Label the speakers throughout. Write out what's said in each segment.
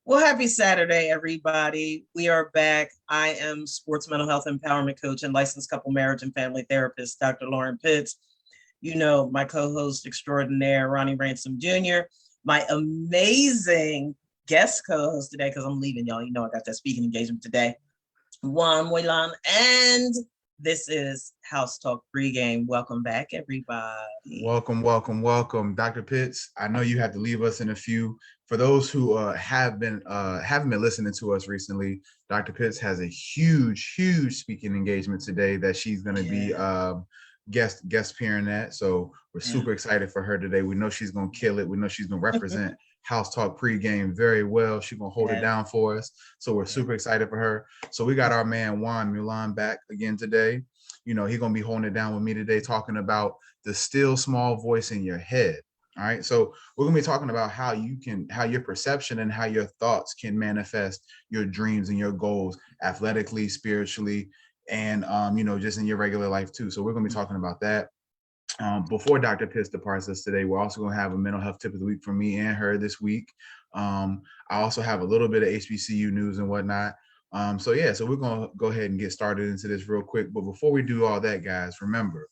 Speaker 1: Well, happy Saturday, everybody. We are back. I am sports mental health empowerment coach and licensed couple marriage and family therapist, Dr. Lauren Pitts. You know, my co-host extraordinaire, Ronnie Ransome Jr., my amazing guest co-host today, because I'm leaving y'all. You know, I got that speaking engagement today, Juan Moylan, and this is House Talk Pregame. Welcome back, everybody.
Speaker 2: Welcome. Dr. Pitts, I know you have to leave us in a few. For those who haven't been listening to us recently, Dr. Pitts has a huge speaking engagement today that she's going to be guest appearing at. So we're super excited for her today. We know she's going to kill it. We know she's going to represent House Talk Pregame very well. She's going to hold it down for us. So we're super excited for her. So we got our man Juan Moylan back again today. You know, he's going to be holding it down with me today, talking about the still small voice in your head. All right. So we're going to be talking about how your perception and how your thoughts can manifest your dreams and your goals athletically, spiritually, and, just in your regular life too. So we're going to be talking about that. Before Dr. Pitts departs us today, we're also going to have a mental health tip of the week from me and her this week. I also have a little bit of HBCU news and whatnot. So we're going to go ahead and get started into this real quick. But before we do all that, guys, remember,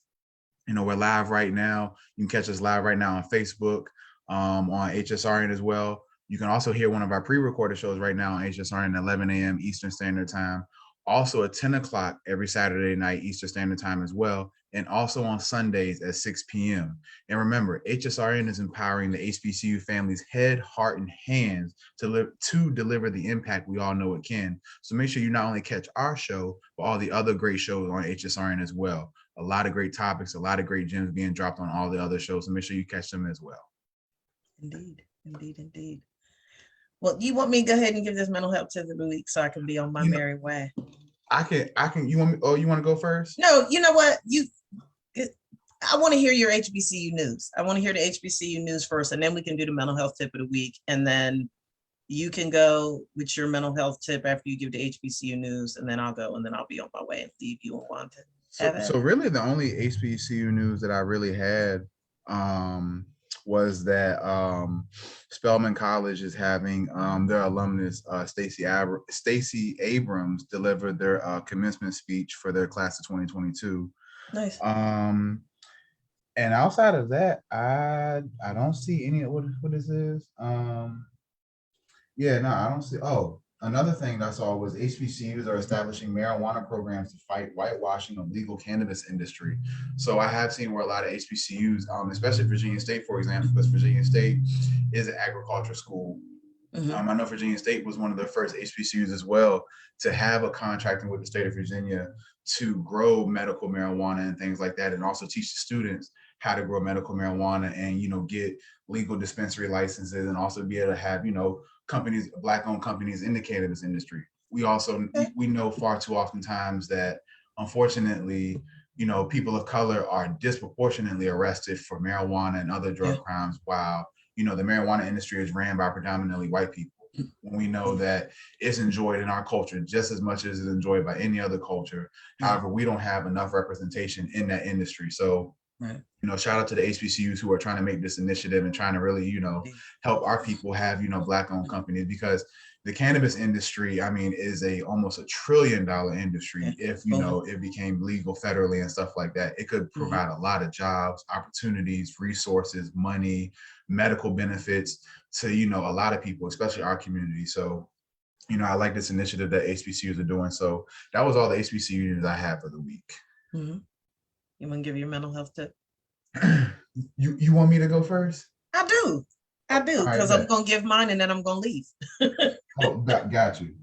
Speaker 2: we're live right now. You can catch us live right now on Facebook, on HSRN as well. You can also hear one of our pre-recorded shows right now on HSRN at 11 a.m. Eastern Standard Time. Also at 10 o'clock every Saturday night Eastern Standard Time as well. And also on Sundays at 6 p.m. And remember, HSRN is empowering the HBCU family's head, heart, and hands to deliver the impact we all know it can. So make sure you not only catch our show, but all the other great shows on HSRN as well. A lot of great topics, a lot of great gems being dropped on all the other shows. So make sure you catch them as well.
Speaker 1: Indeed. Well, you want me to go ahead and give this mental health tip of the week so I can be on my merry way?
Speaker 2: I can. You want me? Oh, you want to go first?
Speaker 1: No, you know what? I want to hear your HBCU news. I want to hear the HBCU news first, and then we can do the mental health tip of the week. And then you can go with your mental health tip after you give the HBCU news, and then I'll go, and then I'll be on my way and leave you and want to.
Speaker 2: So really the only HBCU news that I really had was that Spelman College is having their alumnus Stacey Abrams delivered their commencement speech for their class of 2022.
Speaker 1: Nice.
Speaker 2: And outside of that, I don't see any. What is this? I don't see. Oh, another thing I saw was HBCUs are establishing marijuana programs to fight whitewashing of legal cannabis industry. So I have seen where a lot of HBCUs, especially Virginia State, for example, because Virginia State is an agriculture school. I know Virginia State was one of the first HBCUs as well to have a contracting with the state of Virginia to grow medical marijuana and things like that, and also teach the students how to grow medical marijuana and, get legal dispensary licenses, and also be able to have, companies, Black-owned companies in the cannabis industry. We also, we know far too oftentimes that, unfortunately, people of color are disproportionately arrested for marijuana and other drug crimes, while, the marijuana industry is ran by predominantly white people. When we know that it's enjoyed in our culture just as much as it's enjoyed by any other culture. However, we don't have enough representation in that industry. So, shout out to the HBCUs who are trying to make this initiative and trying to really, help our people have, Black-owned companies, because the cannabis industry, is almost $1 trillion industry. If, it became legal federally and stuff like that, it could provide a lot of jobs, opportunities, resources, money, medical benefits to, a lot of people, especially our community. So, I like this initiative that HBCUs are doing. So that was all the HBCU news I had for the week.
Speaker 1: You want to give your mental health tip?
Speaker 2: You want me to go first?
Speaker 1: I do, because I'm going to give mine and then I'm going to leave.
Speaker 2: Oh, got you.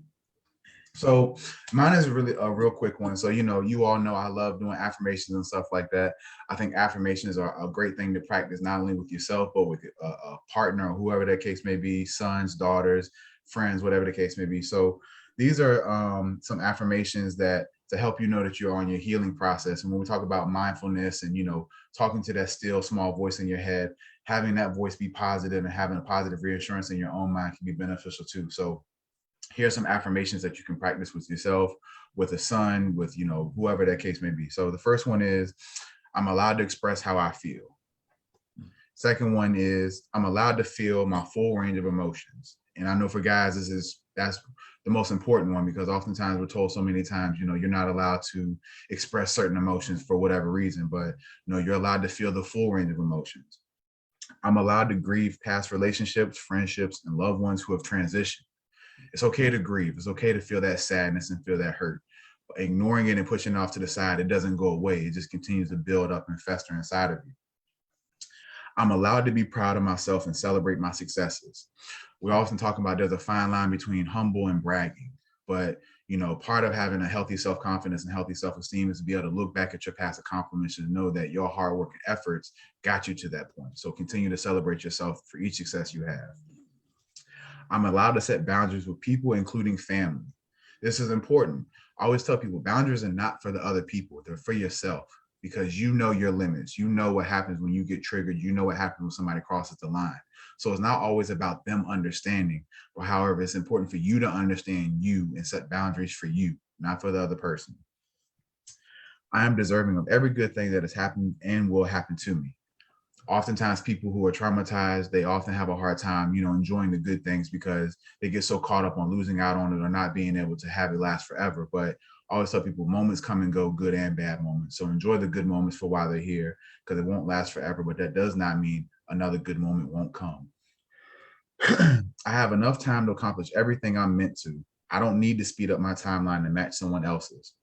Speaker 2: So mine is really a real quick one. So, you all know I love doing affirmations and stuff like that. I think affirmations are a great thing to practice, not only with yourself, but with a partner or whoever that case may be, sons, daughters, friends, whatever the case may be. So these are some affirmations that to help you know that you're on your healing process. And when we talk about mindfulness and, talking to that still small voice in your head, having that voice be positive and having a positive reassurance in your own mind can be beneficial too. So here's some affirmations that you can practice with yourself, with a son, with, whoever that case may be. So the first one is, I'm allowed to express how I feel. Second one is I'm allowed to feel my full range of emotions. And I know for guys, that's the most important one, because oftentimes we're told so many times, you're not allowed to express certain emotions for whatever reason, but you're allowed to feel the full range of emotions. I'm allowed to grieve past relationships, friendships, and loved ones who have transitioned. It's okay to grieve. It's okay to feel that sadness and feel that hurt. But ignoring it and pushing it off to the side, it doesn't go away. It just continues to build up and fester inside of you. I'm allowed to be proud of myself and celebrate my successes. We often talk about there's a fine line between humble and bragging, but part of having a healthy self-confidence and healthy self-esteem is to be able to look back at your past accomplishments and know that your hard work and efforts got you to that point. So continue to celebrate yourself for each success you have. I'm allowed to set boundaries with people, including family. This is important. I always tell people boundaries are not for the other people, they're for yourself, because you know your limits. You know what happens when you get triggered. You know what happens when somebody crosses the line. So it's not always about them understanding, but however, it's important for you to understand you and set boundaries for you, not for the other person. I am deserving of every good thing that has happened and will happen to me. Oftentimes people who are traumatized, they often have a hard time, enjoying the good things because they get so caught up on losing out on it or not being able to have it last forever. But I always tell people moments come and go, good and bad moments. So enjoy the good moments for while they're here, because it won't last forever, but that does not mean another good moment won't come. I have enough time to accomplish everything I'm meant to. I don't need to speed up my timeline to match someone else's.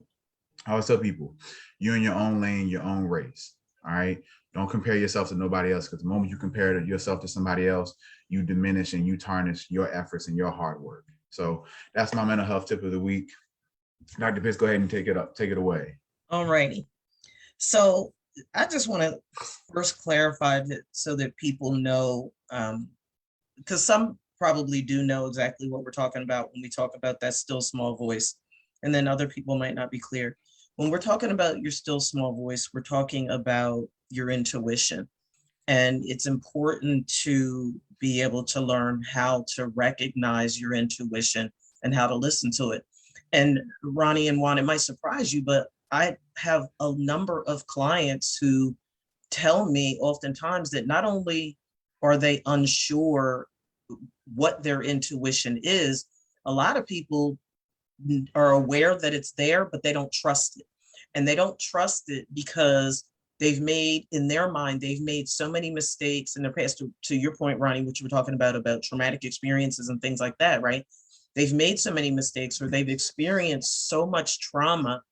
Speaker 2: I always tell people, you're in your own lane, your own race. All right. Don't compare yourself to nobody else, because the moment you compare yourself to somebody else, you diminish and you tarnish your efforts and your hard work. So that's my mental health tip of the week. Dr. Pitts, go ahead and take it away.
Speaker 1: All righty. So I just want to first clarify that so that people know, because some probably do know exactly what we're talking about when we talk about that still small voice, and then other people might not be clear. When we're talking about your still small voice, we're talking about your intuition. And it's important to be able to learn how to recognize your intuition and how to listen to it. And Ronnie and Juan, it might surprise you, but I have a number of clients who tell me oftentimes that not only are they unsure what their intuition is, a lot of people are aware that it's there, but they don't trust it. And they don't trust it because they've made, in their mind, they've made so many mistakes in their past, to your point, Ronnie, which you were talking about traumatic experiences and things like that, right? They've made so many mistakes, or they've experienced so much trauma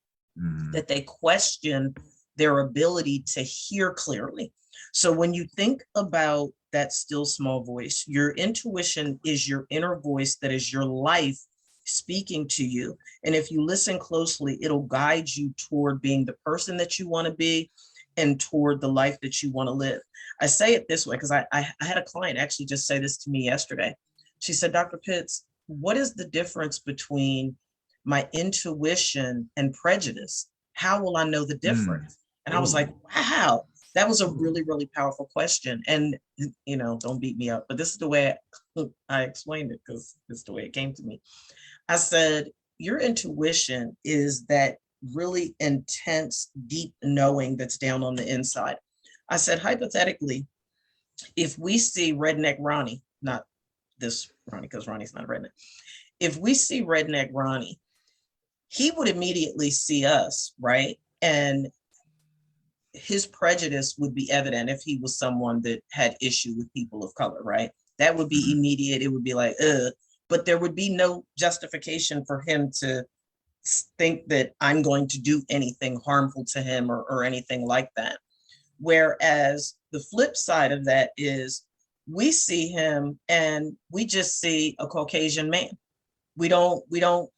Speaker 1: that they question their ability to hear clearly. So when you think about that still small voice, your intuition is your inner voice that is your life speaking to you. And if you listen closely, it'll guide you toward being the person that you want to be and toward the life that you want to live. I say it this way because I had a client actually just say this to me yesterday. She said, Dr. Pitts, what is the difference between my intuition and prejudice? How will I know the difference? And I was like, wow, that was a really, really powerful question. And, don't beat me up, but this is the way I explained it, because this is the way it came to me. I said, your intuition is that really intense, deep knowing that's down on the inside. I said, hypothetically, if we see redneck Ronnie, not this Ronnie, because Ronnie's not a redneck. If we see redneck Ronnie, he would immediately see us, right? And his prejudice would be evident if he was someone that had issue with people of color, right? That would be immediate. It would be like, but there would be no justification for him to think that I'm going to do anything harmful to him or anything like that. Whereas the flip side of that is we see him and we just see a Caucasian man. We don't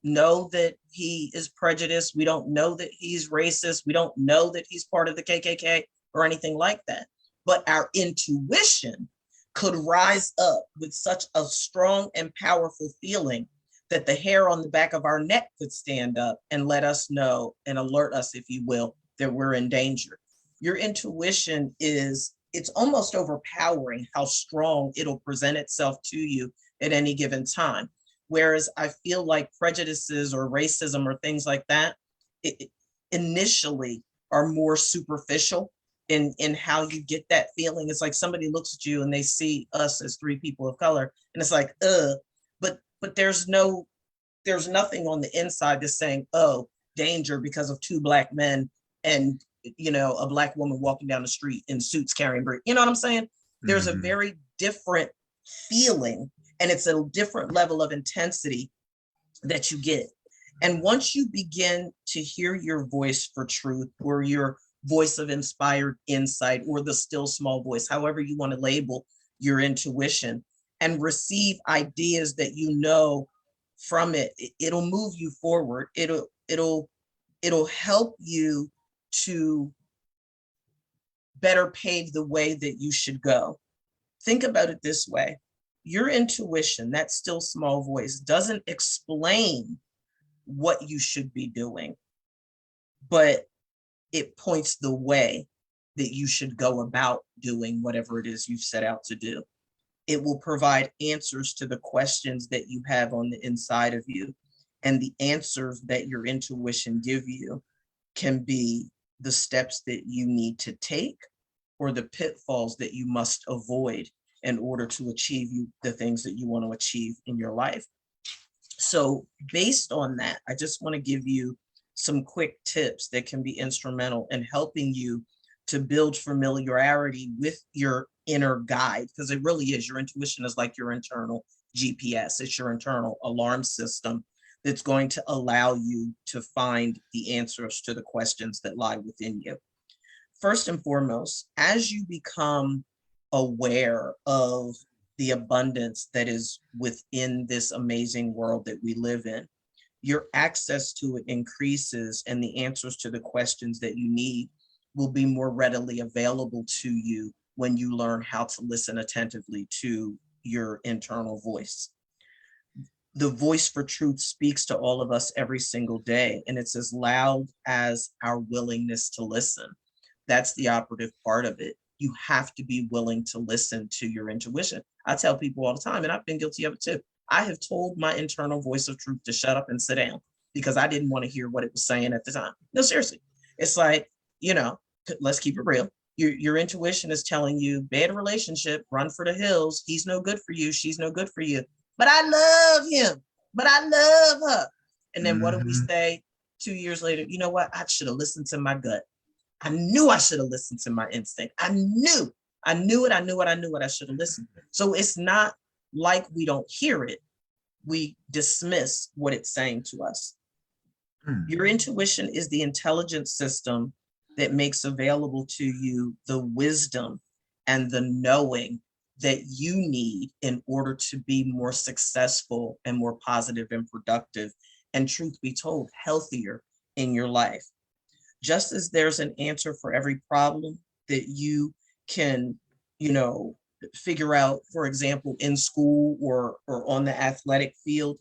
Speaker 1: know that he is prejudiced. We don't know that he's racist. We don't know that he's part of the KKK or anything like that. But our intuition could rise up with such a strong and powerful feeling that the hair on the back of our neck could stand up and let us know and alert us, if you will, that we're in danger. Your intuition it's almost overpowering how strong it'll present itself to you at any given time. Whereas I feel like prejudices or racism or things like that, initially are more superficial. in how you get that feeling. It's like somebody looks at you and they see us as three people of color, and it's like, but there's nothing on the inside that's saying, oh, danger because of two Black men and a Black woman walking down the street in suits carrying brick. You know what I'm saying? There's a very different feeling, and it's a different level of intensity that you get. And once you begin to hear your voice for truth, or your voice of inspired insight, or the still small voice, however you want to label your intuition, and receive ideas that from it, it'll move you forward. It'll help you to better pave the way that you should go. Think about it this way. Your intuition, that still small voice, doesn't explain what you should be doing, but it points the way that you should go about doing whatever it is you've set out to do. It will provide answers to the questions that you have on the inside of you. And the answers that your intuition give you can be the steps that you need to take, or the pitfalls that you must avoid in order to achieve the things that you want to achieve in your life. So based on that, I just want to give you some quick tips that can be instrumental in helping you to build familiarity with your inner guide, because it really is. Your intuition is like your internal GPS. It's your internal alarm system that's going to allow you to find the answers to the questions that lie within you. First and foremost, as you become aware of the abundance that is within this amazing world that we live in, your access to it increases, and the answers to the questions that you need will be more readily available to you when you learn how to listen attentively to your internal voice. The voice for truth speaks to all of us every single day, and it's as loud as our willingness to listen. That's the operative part of it. You have to be willing to listen to your intuition. I tell people all the time, and I've been guilty of it too. I have told my internal voice of truth to shut up and sit down because I didn't want to hear what it was saying at the time. No, seriously. It's like, let's keep it real. Your intuition is telling you, bad relationship, run for the hills. He's no good for you. She's no good for you. But I love him. But I love her. And then what do we say 2 years later? You know what? I should have listened to my gut. I knew I should have listened to my instinct. I knew it. I should have listened. So it's not like we don't hear it. We dismiss what it's saying to us. Your intuition is the intelligence system that makes available to you the wisdom and the knowing that you need in order to be more successful and more positive and productive, and truth be told, healthier in your life. Just as there's an answer for every problem that you can, figure out, for example, in school or on the athletic field,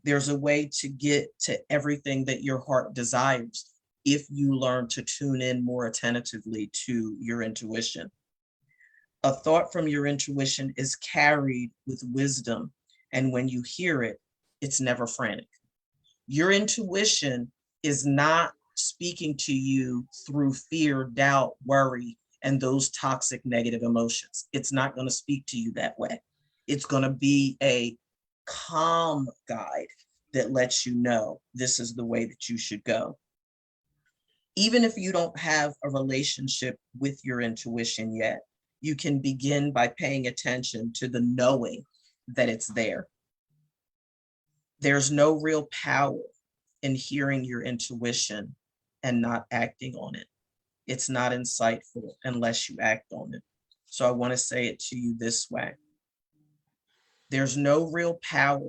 Speaker 1: there's a way to get to everything that your heart desires if you learn to tune in more attentively to your intuition. A thought from your intuition is carried with wisdom, and when you hear it, it's never frantic. Your intuition is not speaking to you through fear, doubt, worry, and those toxic negative emotions. It's not going to speak to you that way. It's going to be a calm guide that lets you know this is the way that you should go. Even if you don't have a relationship with your intuition yet, you can begin by paying attention to the knowing that it's there. There's no real power in hearing your intuition and not acting on it. It's not insightful unless you act on it. So I want to say it to you this way. There's no real power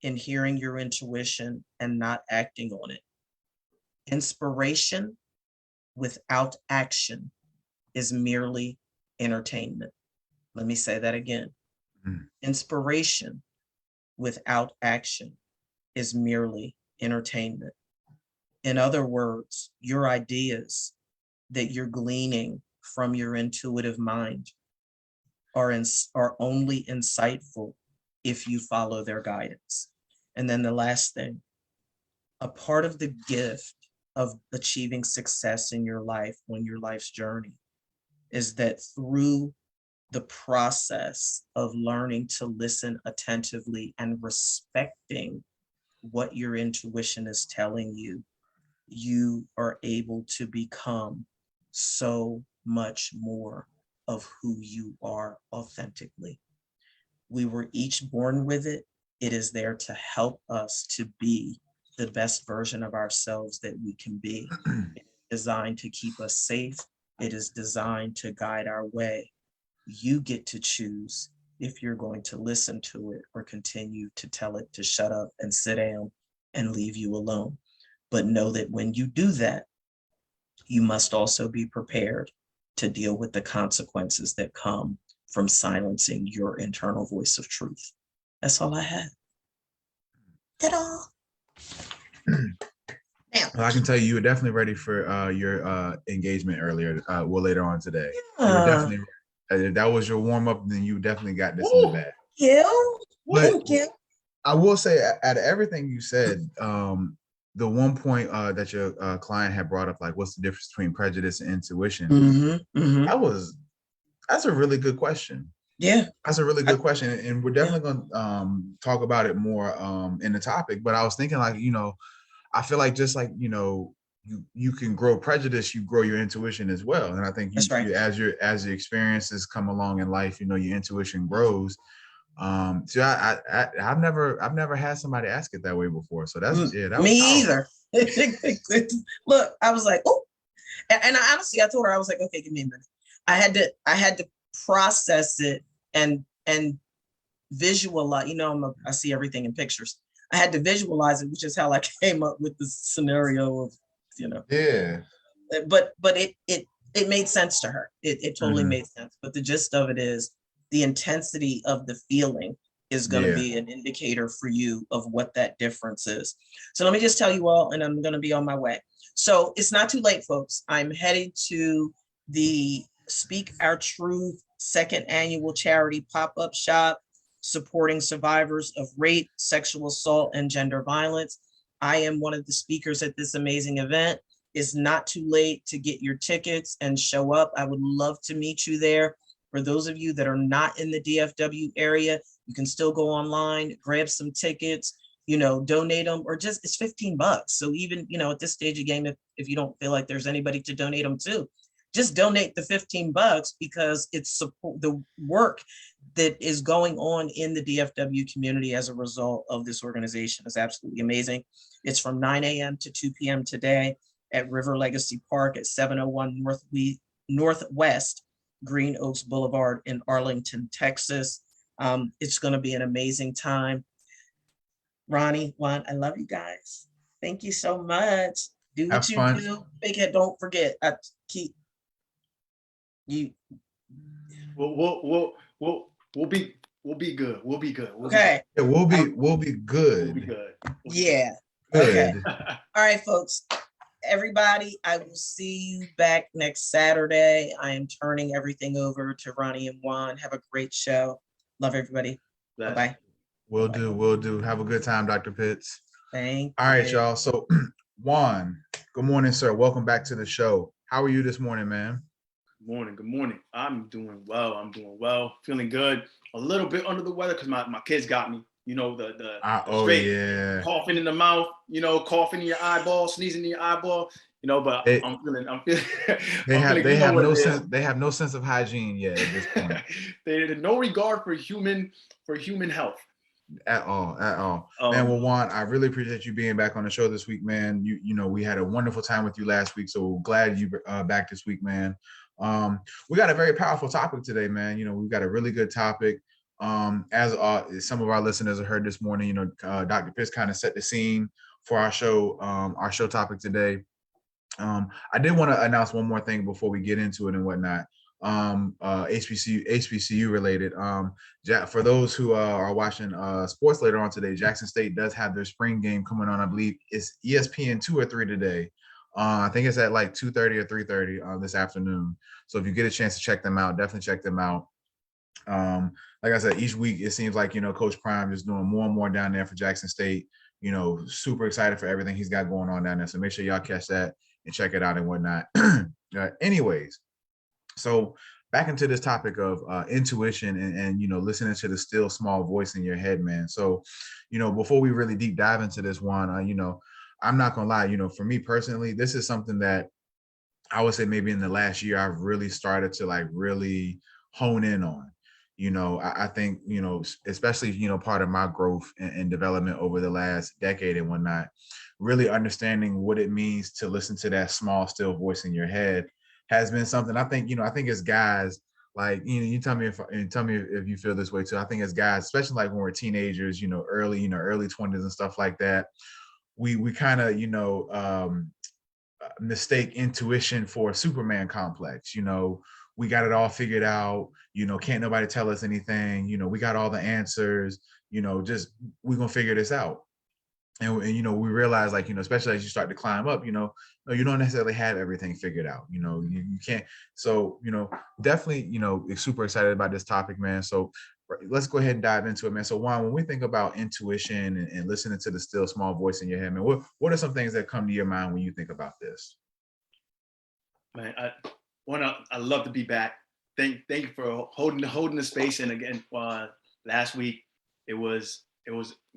Speaker 1: in hearing your intuition and not acting on it. Inspiration without action is merely entertainment. Let me say that again. Inspiration without action is merely entertainment. In other words, your ideas that you're gleaning from your intuitive mind are only insightful if you follow their guidance. And then the last thing, a part of the gift of achieving success in your life on your life's journey is that through the process of learning to listen attentively and respecting what your intuition is telling you, you are able to become so much more of who you are authentically. We were each born with it. It is there to help us to be the best version of ourselves that we can be. It's designed to keep us safe. It is designed to guide our way. You get to choose if you're going to listen to it or continue to tell it to shut up and sit down and leave you alone. But know that when you do that, you must also be prepared to deal with the consequences that come from silencing your internal voice of truth. That's all I had. Ta-da!
Speaker 2: Well, I can tell you were definitely ready for your engagement earlier, later on today. You were
Speaker 1: Yeah.
Speaker 2: definitely, if that was your warm up, then you definitely got this in the bag.
Speaker 1: Yeah.
Speaker 2: But I will say, out of everything you said, the one point that your client had brought up, like, what's the difference between prejudice and intuition? That's a really good question.
Speaker 1: Yeah.
Speaker 2: That's a really good question. And we're definitely going to talk about it more in the topic. But I was thinking, like, I feel like just like, you can grow prejudice, you grow your intuition as well. And I think
Speaker 1: That's right.
Speaker 2: as the experiences come along in life, your intuition grows. So I've never had somebody ask it that way before. So that was
Speaker 1: me either. Look, I was like, oh, and I honestly, I told her, I was like, okay, give me a minute. I had to process it and visualize. I see everything in pictures. I had to visualize it, which is how I came up with the scenario of,
Speaker 2: Yeah.
Speaker 1: But it made sense to her. It totally made sense. But the gist of it is the intensity of the feeling is going to be an indicator for you of what that difference is. So let me just tell you all, and I'm going to be on my way. So it's not too late, folks. I'm headed to the Speak Our Truth second annual charity pop-up shop supporting survivors of rape, sexual assault, and gender violence. I am one of the speakers at this amazing event. It's not too late to get your tickets and show up. I would love to meet you there. For those of you that are not in the DFW area, you can still go online, grab some tickets, donate them, or just, it's $15. So even, at this stage of game, if you don't feel like there's anybody to donate them to, just donate the $15 because it's support the work that is going on in the DFW community as a result of this organization is absolutely amazing. It's from 9 a.m. to 2 p.m. today at River Legacy Park at 701 Northwest Green Oaks Boulevard in Arlington, Texas. It's going to be an amazing time. Ronnie, Juan, I love you guys. Thank you so much. Do what you do. Big head, don't forget. I keep you.
Speaker 3: We'll be good. We'll be good.
Speaker 1: Okay.
Speaker 2: We'll be good.
Speaker 3: We'll be good.
Speaker 1: Yeah. Okay. All right, folks. Everybody, I will see you back next Saturday. I am turning everything over to Ronnie and Juan. Have a great show. Love everybody. Bye-bye.
Speaker 2: We'll do. Have a good time, Dr. Pitts.
Speaker 1: Thank you.
Speaker 2: All right, y'all. So Juan, good morning, sir. Welcome back to the show. How are you this morning, man?
Speaker 3: Good morning. I'm doing well. Feeling good. A little bit under the weather because my kids got me. The straight coughing in the mouth, coughing in your eyeball, sneezing in your eyeball, but I'm feeling
Speaker 2: they have no sense. They have no sense of hygiene yet at this point.
Speaker 3: They have no regard for human health.
Speaker 2: At all. Man, well, Juan, I really appreciate you being back on the show this week, man. We had a wonderful time with you last week, so glad you back this week, man. We got a very powerful topic today, man. We've got a really good topic. As some of our listeners have heard this morning, Dr. Pitts kind of set the scene for our show topic today. I did want to announce one more thing before we get into it and whatnot. HBCU related. For those who are watching sports later on today, Jackson State does have their spring game coming on. I believe it's ESPN 2 or 3 today. I think it's at like 2:30 or 3:30 this afternoon. So if you get a chance to check them out, definitely check them out. Like I said, each week it seems like Coach Prime is doing more and more down there for Jackson State. super excited for everything he's got going on down there. So make sure y'all catch that and check it out and whatnot. Anyways, so back into this topic of intuition and listening to the still small voice in your head, man. So, before we really deep dive into this one, I'm not gonna lie, for me personally, this is something that I would say maybe in the last year I've really started to like really hone in on. I think, especially, part of my growth and development over the last decade and whatnot, really understanding what it means to listen to that small, still voice in your head has been something I think, I think as guys, like, you tell me if you feel this way too. I think as guys, especially like when we're teenagers, early 20s and stuff like that, we kind of, mistake intuition for a Superman complex. We got it all figured out. Can't nobody tell us anything. We got all the answers. Just we're gonna figure this out. And we realize, like, especially as you start to climb up, no, you don't necessarily have everything figured out. You can't. So definitely, super excited about this topic, man. So let's go ahead and dive into it, man. So Juan, when we think about intuition and listening to the still small voice in your head, man, what are some things that come to your mind when you think about this?
Speaker 3: Man, I love to be back. Thank you for holding the space. And again, last week it was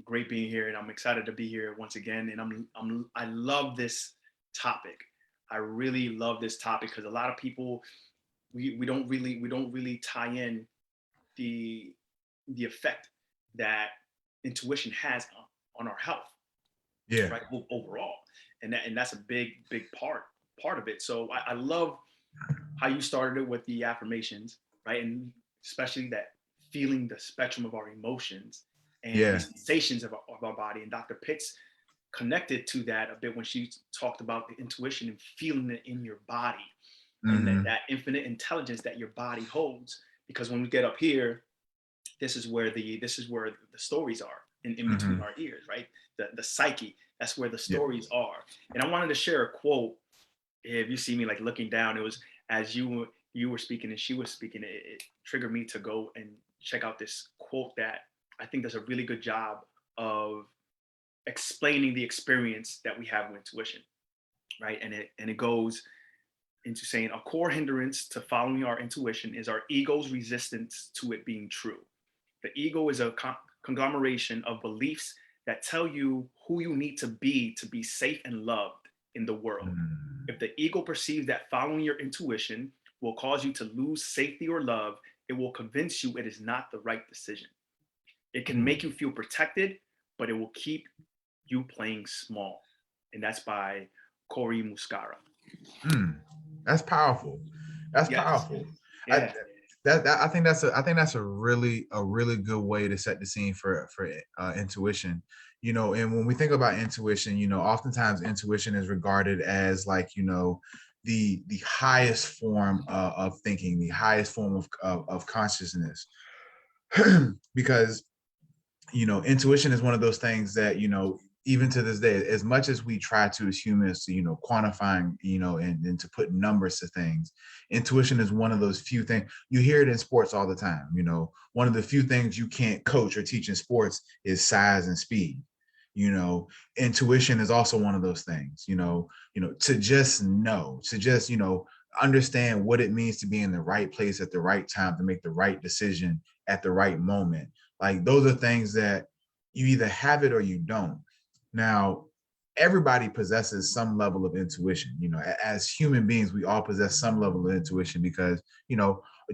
Speaker 3: great being here, and I'm excited to be here once again. And I love this topic. I really love this topic because a lot of people we don't really tie in the effect that intuition has on our health.
Speaker 2: Yeah.
Speaker 3: Right. Overall, and that's a big part of it. So I love how you started it with the affirmations, right? And especially that feeling the spectrum of our emotions and the sensations of our body. And Dr. Pitts connected to that a bit when she talked about the intuition and feeling it in your body, mm-hmm. and that infinite intelligence that your body holds. Because when we get up here, this is where the stories are in between mm-hmm. our ears, right? The psyche, that's where the stories are. And I wanted to share a quote. If you see me like looking down, it was as you were speaking and she was speaking, it triggered me to go and check out this quote that I think does a really good job of explaining the experience that we have with intuition, right? And it goes into saying a core hindrance to following our intuition is our ego's resistance to it being true. The ego is a conglomeration of beliefs that tell you who you need to be safe and loved in the world. If the ego perceives that following your intuition will cause you to lose safety or love, it will convince you it is not the right decision. It can make you feel protected, but it will keep you playing small. And that's by Cory Muscara.
Speaker 2: That's powerful. That's powerful. Yeah. I think that's a really good way to set the scene for intuition. And when we think about intuition, oftentimes intuition is regarded as like, the highest form of thinking, the highest form of consciousness, because intuition is one of those things that even to this day, as much as we try to as humans to quantifying and to put numbers to things, intuition is one of those few things. You hear it in sports all the time. One of the few things you can't coach or teach in sports is size and speed. Intuition is also one of those things. To just know, to just understand what it means to be in the right place at the right time, to make the right decision at the right moment. Like, those are things that you either have it or you don't. Now, everybody possesses some level of intuition. As human beings, we all possess some level of intuition because,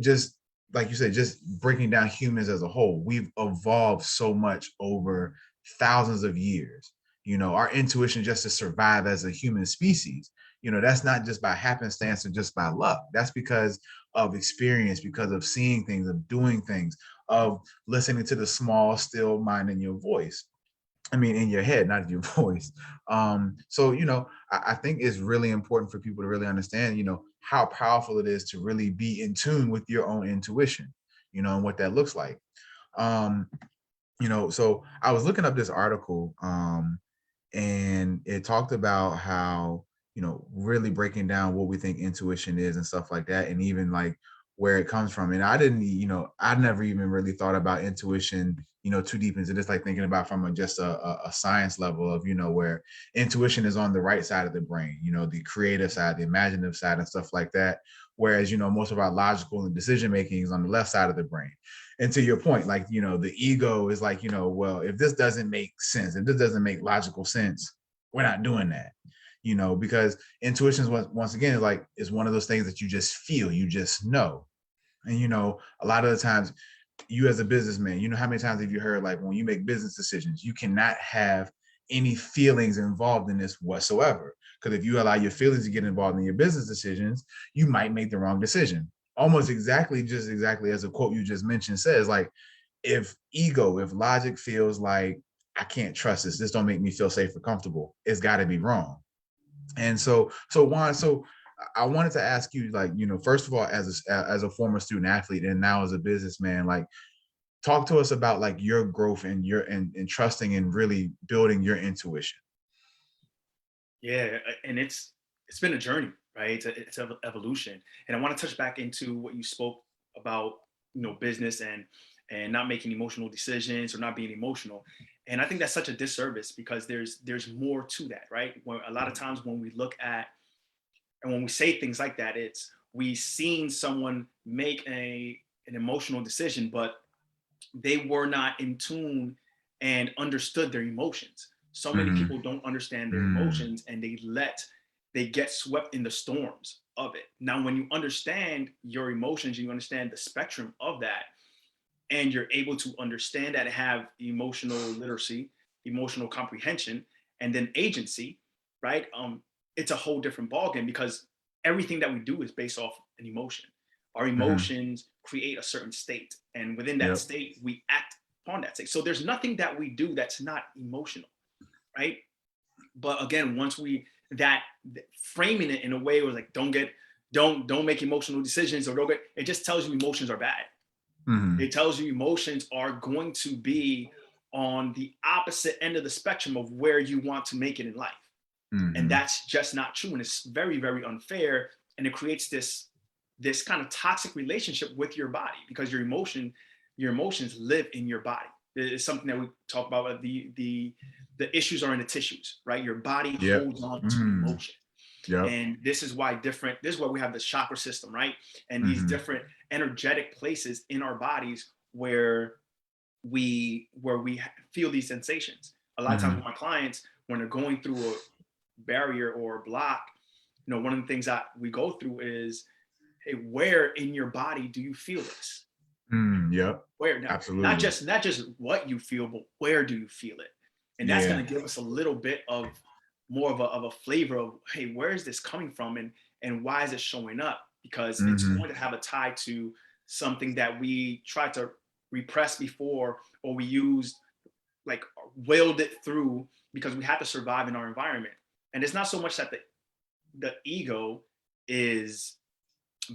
Speaker 2: just like you said, just breaking down humans as a whole, we've evolved so much over thousands of years. Our intuition just to survive as a human species, that's not just by happenstance or just by luck. That's because of experience, because of seeing things, of doing things, of listening to the small, still mind in your voice. In your head, not your voice. So, I think it's really important for people to really understand, how powerful it is to really be in tune with your own intuition, and what that looks like. So I was looking up this article, and it talked about how, really breaking down what we think intuition is and stuff like that. And even like where it comes from. And I didn't, I never even really thought about intuition, too deep into this, like thinking about from just a science level of, where intuition is on the right side of the brain, the creative side, the imaginative side and stuff like that. Whereas, most of our logical and decision making is on the left side of the brain. And to your point, like, the ego is like, well, if this doesn't make sense, if this doesn't make logical sense, we're not doing that, because intuition is once again, is one of those things that you just feel, you just know. And, a lot of the times you as a businessman, how many times have you heard, like, when you make business decisions, you cannot have any feelings involved in this whatsoever. Because if you allow your feelings to get involved in your business decisions, you might make the wrong decision. Almost exactly as a quote you just mentioned says, like, if logic feels like I can't trust this don't make me feel safe or comfortable, it's got to be wrong. And so Juan, I wanted to ask you, like, first of all, as a former student athlete and now as a businessman, like, talk to us about like your growth and and trusting and really building your intuition.
Speaker 3: Yeah, and it's been a journey, right? It's evolution. And I want to touch back into what you spoke about, business and not making emotional decisions or not being emotional. And I think that's such a disservice, because there's more to that, right? When a lot of times when we look at and when we say things like that, we seen someone make an emotional decision, but they were not in tune and understood their emotions. So many people don't understand their emotions, and they get swept in the storms of it. Now, when you understand your emotions, you understand the spectrum of that, and you're able to understand that and have emotional literacy, emotional comprehension, and then agency, right? It's a whole different ballgame, because everything that we do is based off an emotion. Our emotions create a certain state, and within that state, we act upon that state. So there's nothing that we do that's not emotional, right? But again, once framing it in a way where, like, don't make emotional decisions, or it just tells you emotions are bad. It tells you emotions are going to be on the opposite end of the spectrum of where you want to make it in life. And that's just not true. And it's very, very unfair. And it creates this kind of toxic relationship with your body, because your emotions live in your body. It's something that we talk about. The issues are in the tissues, right? Your body holds on to emotion. Yep. And this is why we have the chakra system, right? And these different energetic places in our bodies where we feel these sensations. A lot of times with my clients, when they're going through a barrier or a block, one of the things that we go through is, hey, where in your body do you feel this?
Speaker 2: Yep.
Speaker 3: Where? Now, absolutely. Not just what you feel, but where do you feel it? And that's going to give us a little bit of more of a flavor of, hey, where is this coming from, and why is it showing up? Because it's going to have a tie to something that we tried to repress before, or we used, like, willed it through because we had to survive in our environment. And it's not so much that the ego is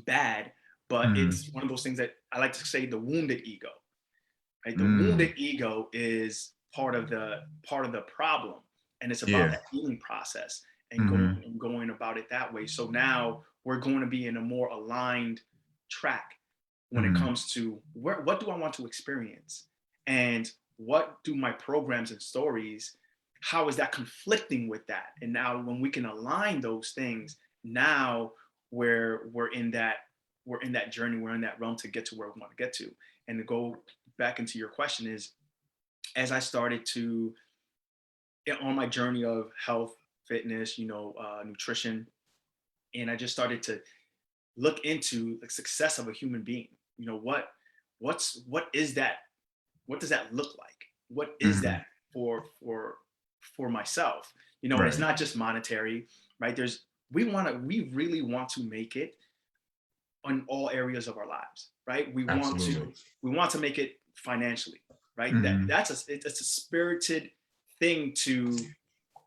Speaker 3: bad, but it's one of those things that I like to say, the wounded ego. Right? The wounded ego is part of the problem, and it's about that healing process and going about it that way. So now we're going to be in a more aligned track when it comes to what do I want to experience, and what do my programs and stories, how is that conflicting with that? And now when we can align those things, now we're in that journey, we're in that realm to get to where we want to get to. And to go back into your question is, as I started to on my journey of health, fitness, nutrition, and I just started to look into the success of a human being. What is that? What does that look like? What is that for myself? And it's not just monetary, right? We really want to make it on all areas of our lives, right? We want to make it financially, right? It's a spirited thing to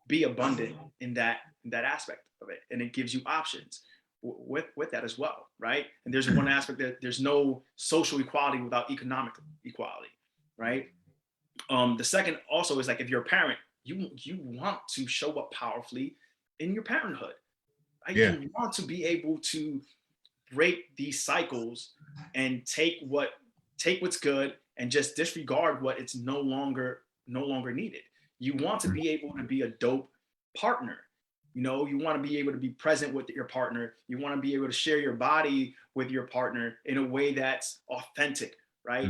Speaker 3: be abundant in that aspect of it, and it gives you options with that as well, right? And there's one aspect that there's no social equality without economic equality, right? The second also is, like, if you're a parent, you want to show up powerfully in your parenthood, right? You want to be able to break these cycles and take what's good and just disregard what it's no longer needed. You want to be able to be a dope partner. You know, you want to be able to be present with your partner. You want to be able to share your body with your partner in a way that's authentic, right?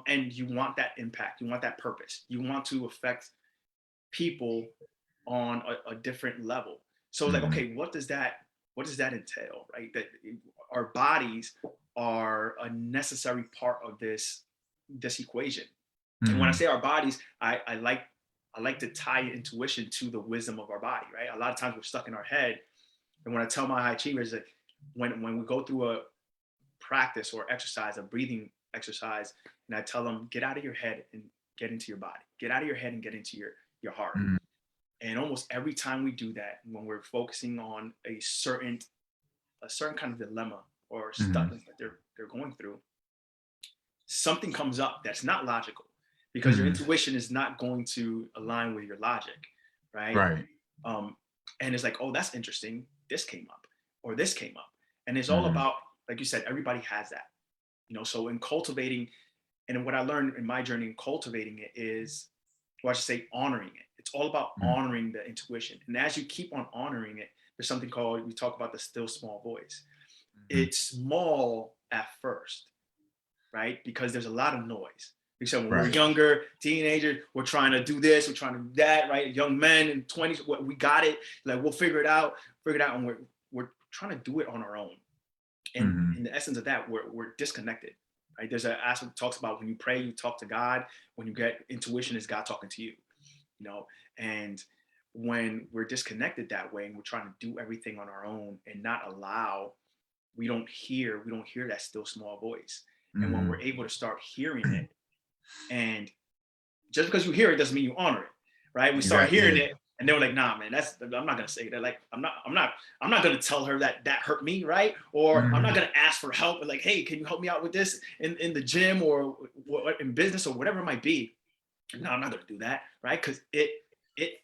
Speaker 3: And you want that impact. You want that purpose. You want to affect people on a different level. So it's like, okay, what does that entail, right? That our bodies are a necessary part of this equation. And when I say our bodies, I like to tie intuition to the wisdom of our body, right? A lot of times we're stuck in our head. And when I tell my high achievers that when we go through a practice or exercise, a breathing exercise, and I tell them, get out of your head and get into your body. Get out of your head and get into your heart. And almost every time we do that, when we're focusing on a certain kind of dilemma or stuckness that they're going through, something comes up that's not logical, because your intuition is not going to align with your logic, right?
Speaker 2: Right.
Speaker 3: And it's like, oh, that's interesting. This came up, or this came up, and it's all about, like you said, everybody has that, you know. So in cultivating, and what I learned in my journey in cultivating it is, or I should say, honoring it. It's all about honoring the intuition, and as you keep on honoring it, there's something called, we talk about the still small voice. It's small at first, right? Because there's a lot of noise. So when we're younger, teenagers, we're trying to do this, we're trying to do that, right? Young men in 20s, we got it. Like, we'll figure it out, and we're trying to do it on our own. And in the essence of that, we're disconnected, right? There's an aspect that talks about when you pray, you talk to God. When you get intuition, is God talking to you, you know? And when we're disconnected that way, and we're trying to do everything on our own and not allow, we don't hear that still small voice. And when we're able to start hearing it, and just because you hear it doesn't mean you honor it, right? We start hearing it, and they were like, "Nah, man, I'm not gonna say that. Like, I'm not gonna tell her that hurt me, right? Or I'm not gonna ask for help. Like, hey, can you help me out with this in the gym or in business or whatever it might be? No, I'm not gonna do that, right? Because it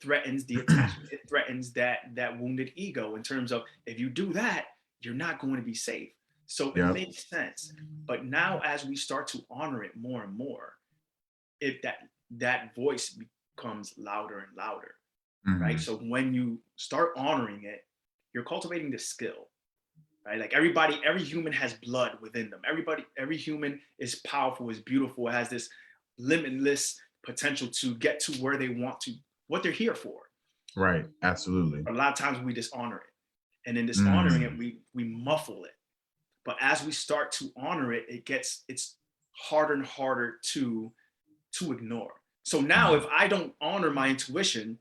Speaker 3: threatens the attachment. It threatens that wounded ego, in terms of, if you do that, you're not going to be safe. So it makes sense. But now, as we start to honor it more and more, that voice becomes louder and louder, right? So when you start honoring it, you're cultivating the skill, right? Like, every human has blood within them. Every human is powerful, is beautiful, has this limitless potential to get to where they want to, what they're here for.
Speaker 2: Right. Absolutely.
Speaker 3: But a lot of times we dishonor it. And in dishonoring it, we muffle it. But as we start to honor it, it's harder and harder to ignore. So now, if I don't honor my intuition,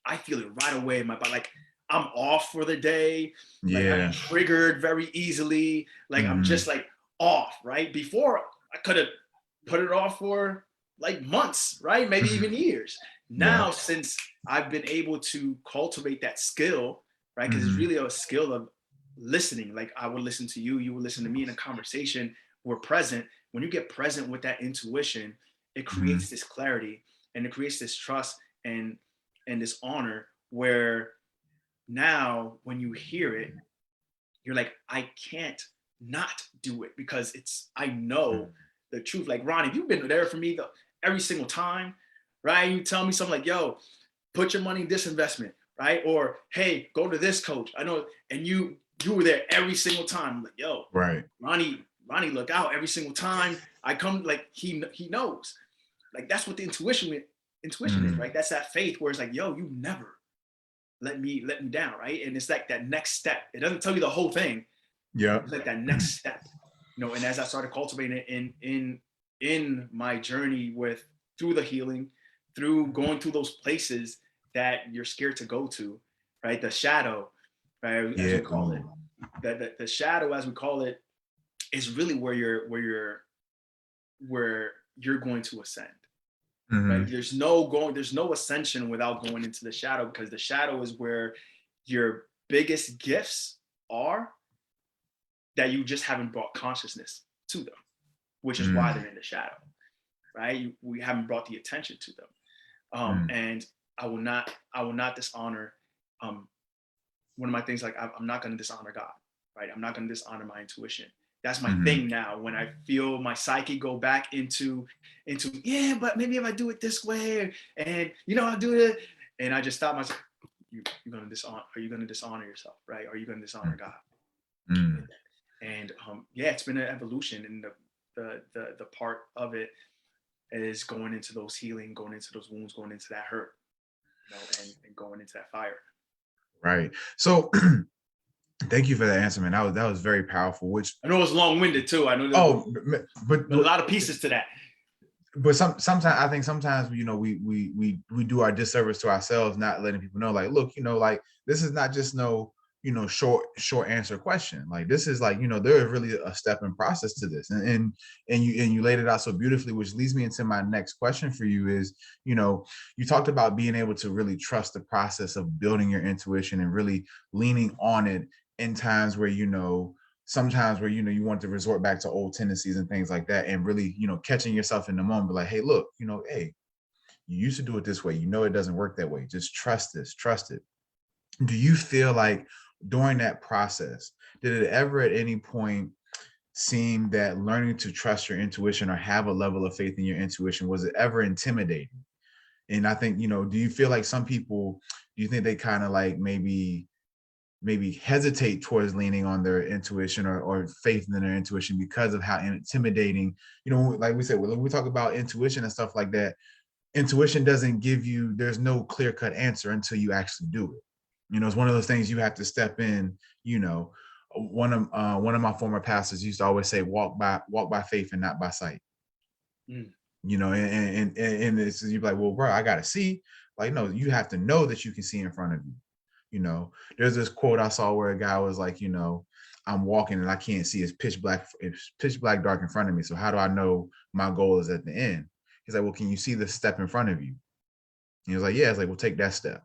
Speaker 3: I feel it right away in my body. Like, I'm off for the day. Like, I'm triggered very easily. Like, I'm just like off, right? Before, I could have put it off for like months, right? Maybe even years. Now, since I've been able to cultivate that skill, right? Because it's really a skill of listening. Like, I would listen to you, you would listen to me in a conversation. We're present. When you get present with that intuition, it creates this clarity, and it creates this trust and this honor, where now when you hear it, you're like, I can't not do it, because I know the truth. Like, Ronnie, you've been there for me every single time, right? You tell me something like, yo, put your money in this investment, right? Or, hey, go to this coach. I know, and you were there every single time. I'm like, yo,
Speaker 2: right,
Speaker 3: Ronnie, look out every single time I come. Like, he knows. Like, that's what the intuition is, right? That's that faith where it's like, yo, you never let me down, right? And it's like that next step. It doesn't tell you the whole thing.
Speaker 2: Yeah.
Speaker 3: It's like that next step, you know. And as I started cultivating it in my journey through the healing, through going through those places that you're scared to go to, right? The shadow, right? As we call it. The shadow, as we call it, is really where you're going to ascend. Right? There's no ascension without going into the shadow, because the shadow is where your biggest gifts are, that you just haven't brought consciousness to them, which is why they're in the shadow, right? We haven't brought the attention to them. And I will not dishonor. One of my things, like, I'm not going to dishonor God, right? I'm not going to dishonor my intuition. That's my thing now. When I feel my psyche go back into, yeah, but maybe if I do it this way, and I'll do it. And I just stop myself. You're going to dishonor. Are you going to dishonor yourself? Right? Are you going to dishonor God? And yeah, it's been an evolution, and the part of it is going into those healing, going into those wounds, going into that hurt, and going into that fire.
Speaker 2: Right. So thank you for that answer, man. That was very powerful. Which
Speaker 3: I know it's long-winded too. I know. But a lot of pieces to that.
Speaker 2: But sometimes I think sometimes we do our disservice to ourselves, not letting people know, like, look, like, this is not just no short answer question. Like, this is like, there is really a step and process to this, and you laid it out so beautifully, which leads me into my next question for you is, you talked about being able to really trust the process of building your intuition and really leaning on it in times where sometimes where you want to resort back to old tendencies and things like that, and really catching yourself in the moment, like, hey, look, hey, you used to do it this way, it doesn't work that way, just trust it. Do you feel like during that process, did it ever at any point seem that learning to trust your intuition or have a level of faith in your intuition, was it ever intimidating? And I think, do you feel like some people, do you think they kind of like maybe hesitate towards leaning on their intuition or faith in their intuition because of how intimidating, like we said, when we talk about intuition and stuff like that, intuition doesn't give you, there's no clear-cut answer until you actually do it. It's one of those things you have to step in. One of my former pastors used to always say, walk by faith and not by sight. And it's, you're like, well, bro, I gotta see. Like, no, you have to know that you can see in front of you. There's this quote I saw where a guy was like, I'm walking and I can't see, it's pitch black dark in front of me. So how do I know my goal is at the end? He's like, well, can you see the step in front of you? And he was like, yeah. It's like, well, take that step.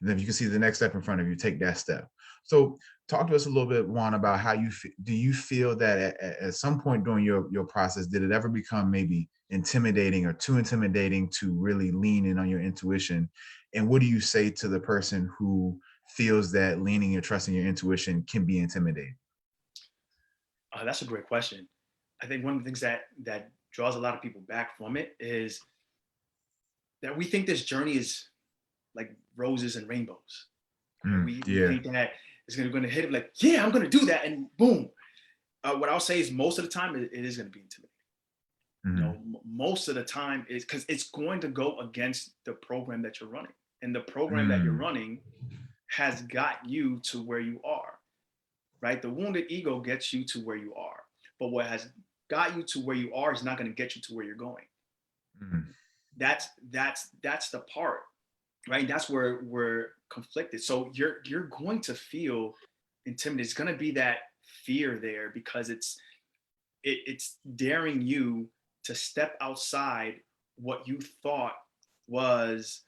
Speaker 2: And then if you can see the next step in front of you, take that step. So talk to us a little bit, Juan, about how do you feel that at some point during your process, did it ever become maybe intimidating or too intimidating to really lean in on your intuition? And what do you say to the person who feels that leaning and trusting your intuition can be intimidating?
Speaker 3: That's a great question. I think one of the things that draws a lot of people back from it is that we think this journey is like roses and rainbows. We think that it's going to hit it like, yeah, I'm going to do that, and boom. What I'll say is most of the time it is going to be intimidating. Most of the time is because it's going to go against the program that you're running, and the program that you're running has got you to where you are, right? The wounded ego gets you to where you are, but what has got you to where you are is not going to get you to where you're going. That's the part, right? That's where we're conflicted. So you're going to feel intimidated. It's going to be that fear there because it's daring you to step outside what you thought was,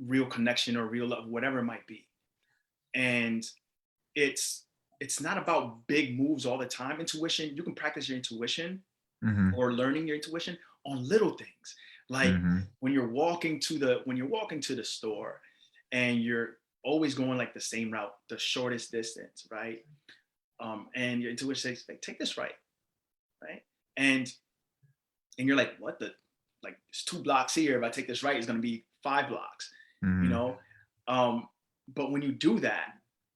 Speaker 3: real connection or real love, whatever it might be. And it's not about big moves all the time. Intuition, you can practice your intuition or learning your intuition on little things. Like when you're walking to the store and you're always going like the same route, the shortest distance, right? And your intuition says, like, take this right? And you're like, what the, like, it's 2 blocks here. If I take this right, it's going to be 5 blocks, but when you do that,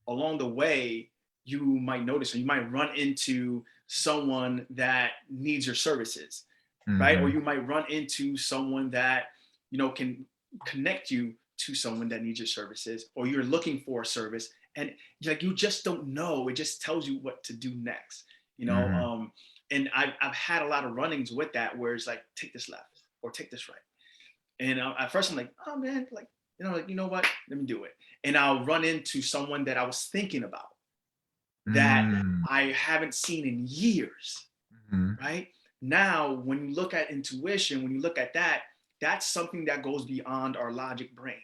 Speaker 3: along the way, you might notice, or you might run into someone that needs your services, right? Or you might run into someone that, can connect you to someone that needs your services, or you're looking for a service and like, you just don't know. It just tells you what to do next, and I've had a lot of run-ins with that, where it's like, take this left or take this right. And at first I'm like, oh man, like, you know what, let me do it. And I'll run into someone that I was thinking about that I haven't seen in years, right? Now, when you look at intuition, when you look at that, that's something that goes beyond our logic brain.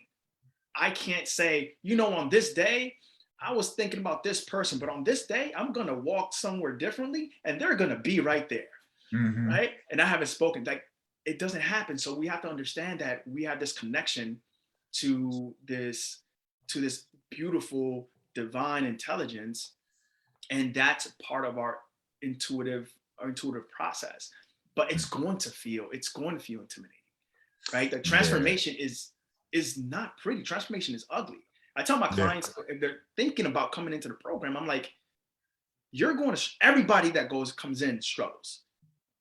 Speaker 3: I can't say, on this day, I was thinking about this person, but on this day, I'm going to walk somewhere differently and they're going to be right there, right? And I haven't spoken. Like, it doesn't happen. So we have to understand that we have this connection to this beautiful divine intelligence, and that's part of our intuitive process, but it's going to feel intimidating, right? The transformation is not pretty. Transformation is ugly. I tell my clients, if they're thinking about coming into the program, I'm like, you're going to, everybody that comes in struggles,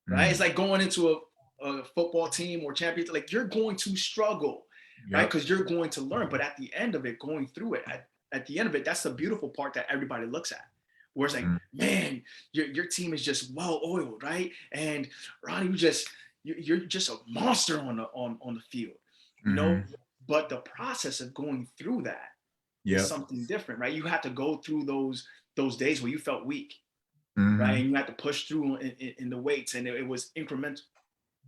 Speaker 3: right? It's like going into a football team or championship, like you're going to struggle, right? Because you're going to learn, but at the end of it, going through it, at the end of it, that's the beautiful part that everybody looks at. Where it's like, man, your team is just well oiled, right? And Ronnie, you're just a monster on the field, you know. But the process of going through that is something different, right? You have to go through those days where you felt weak, right? And you had to push through in the weights, and it was incremental,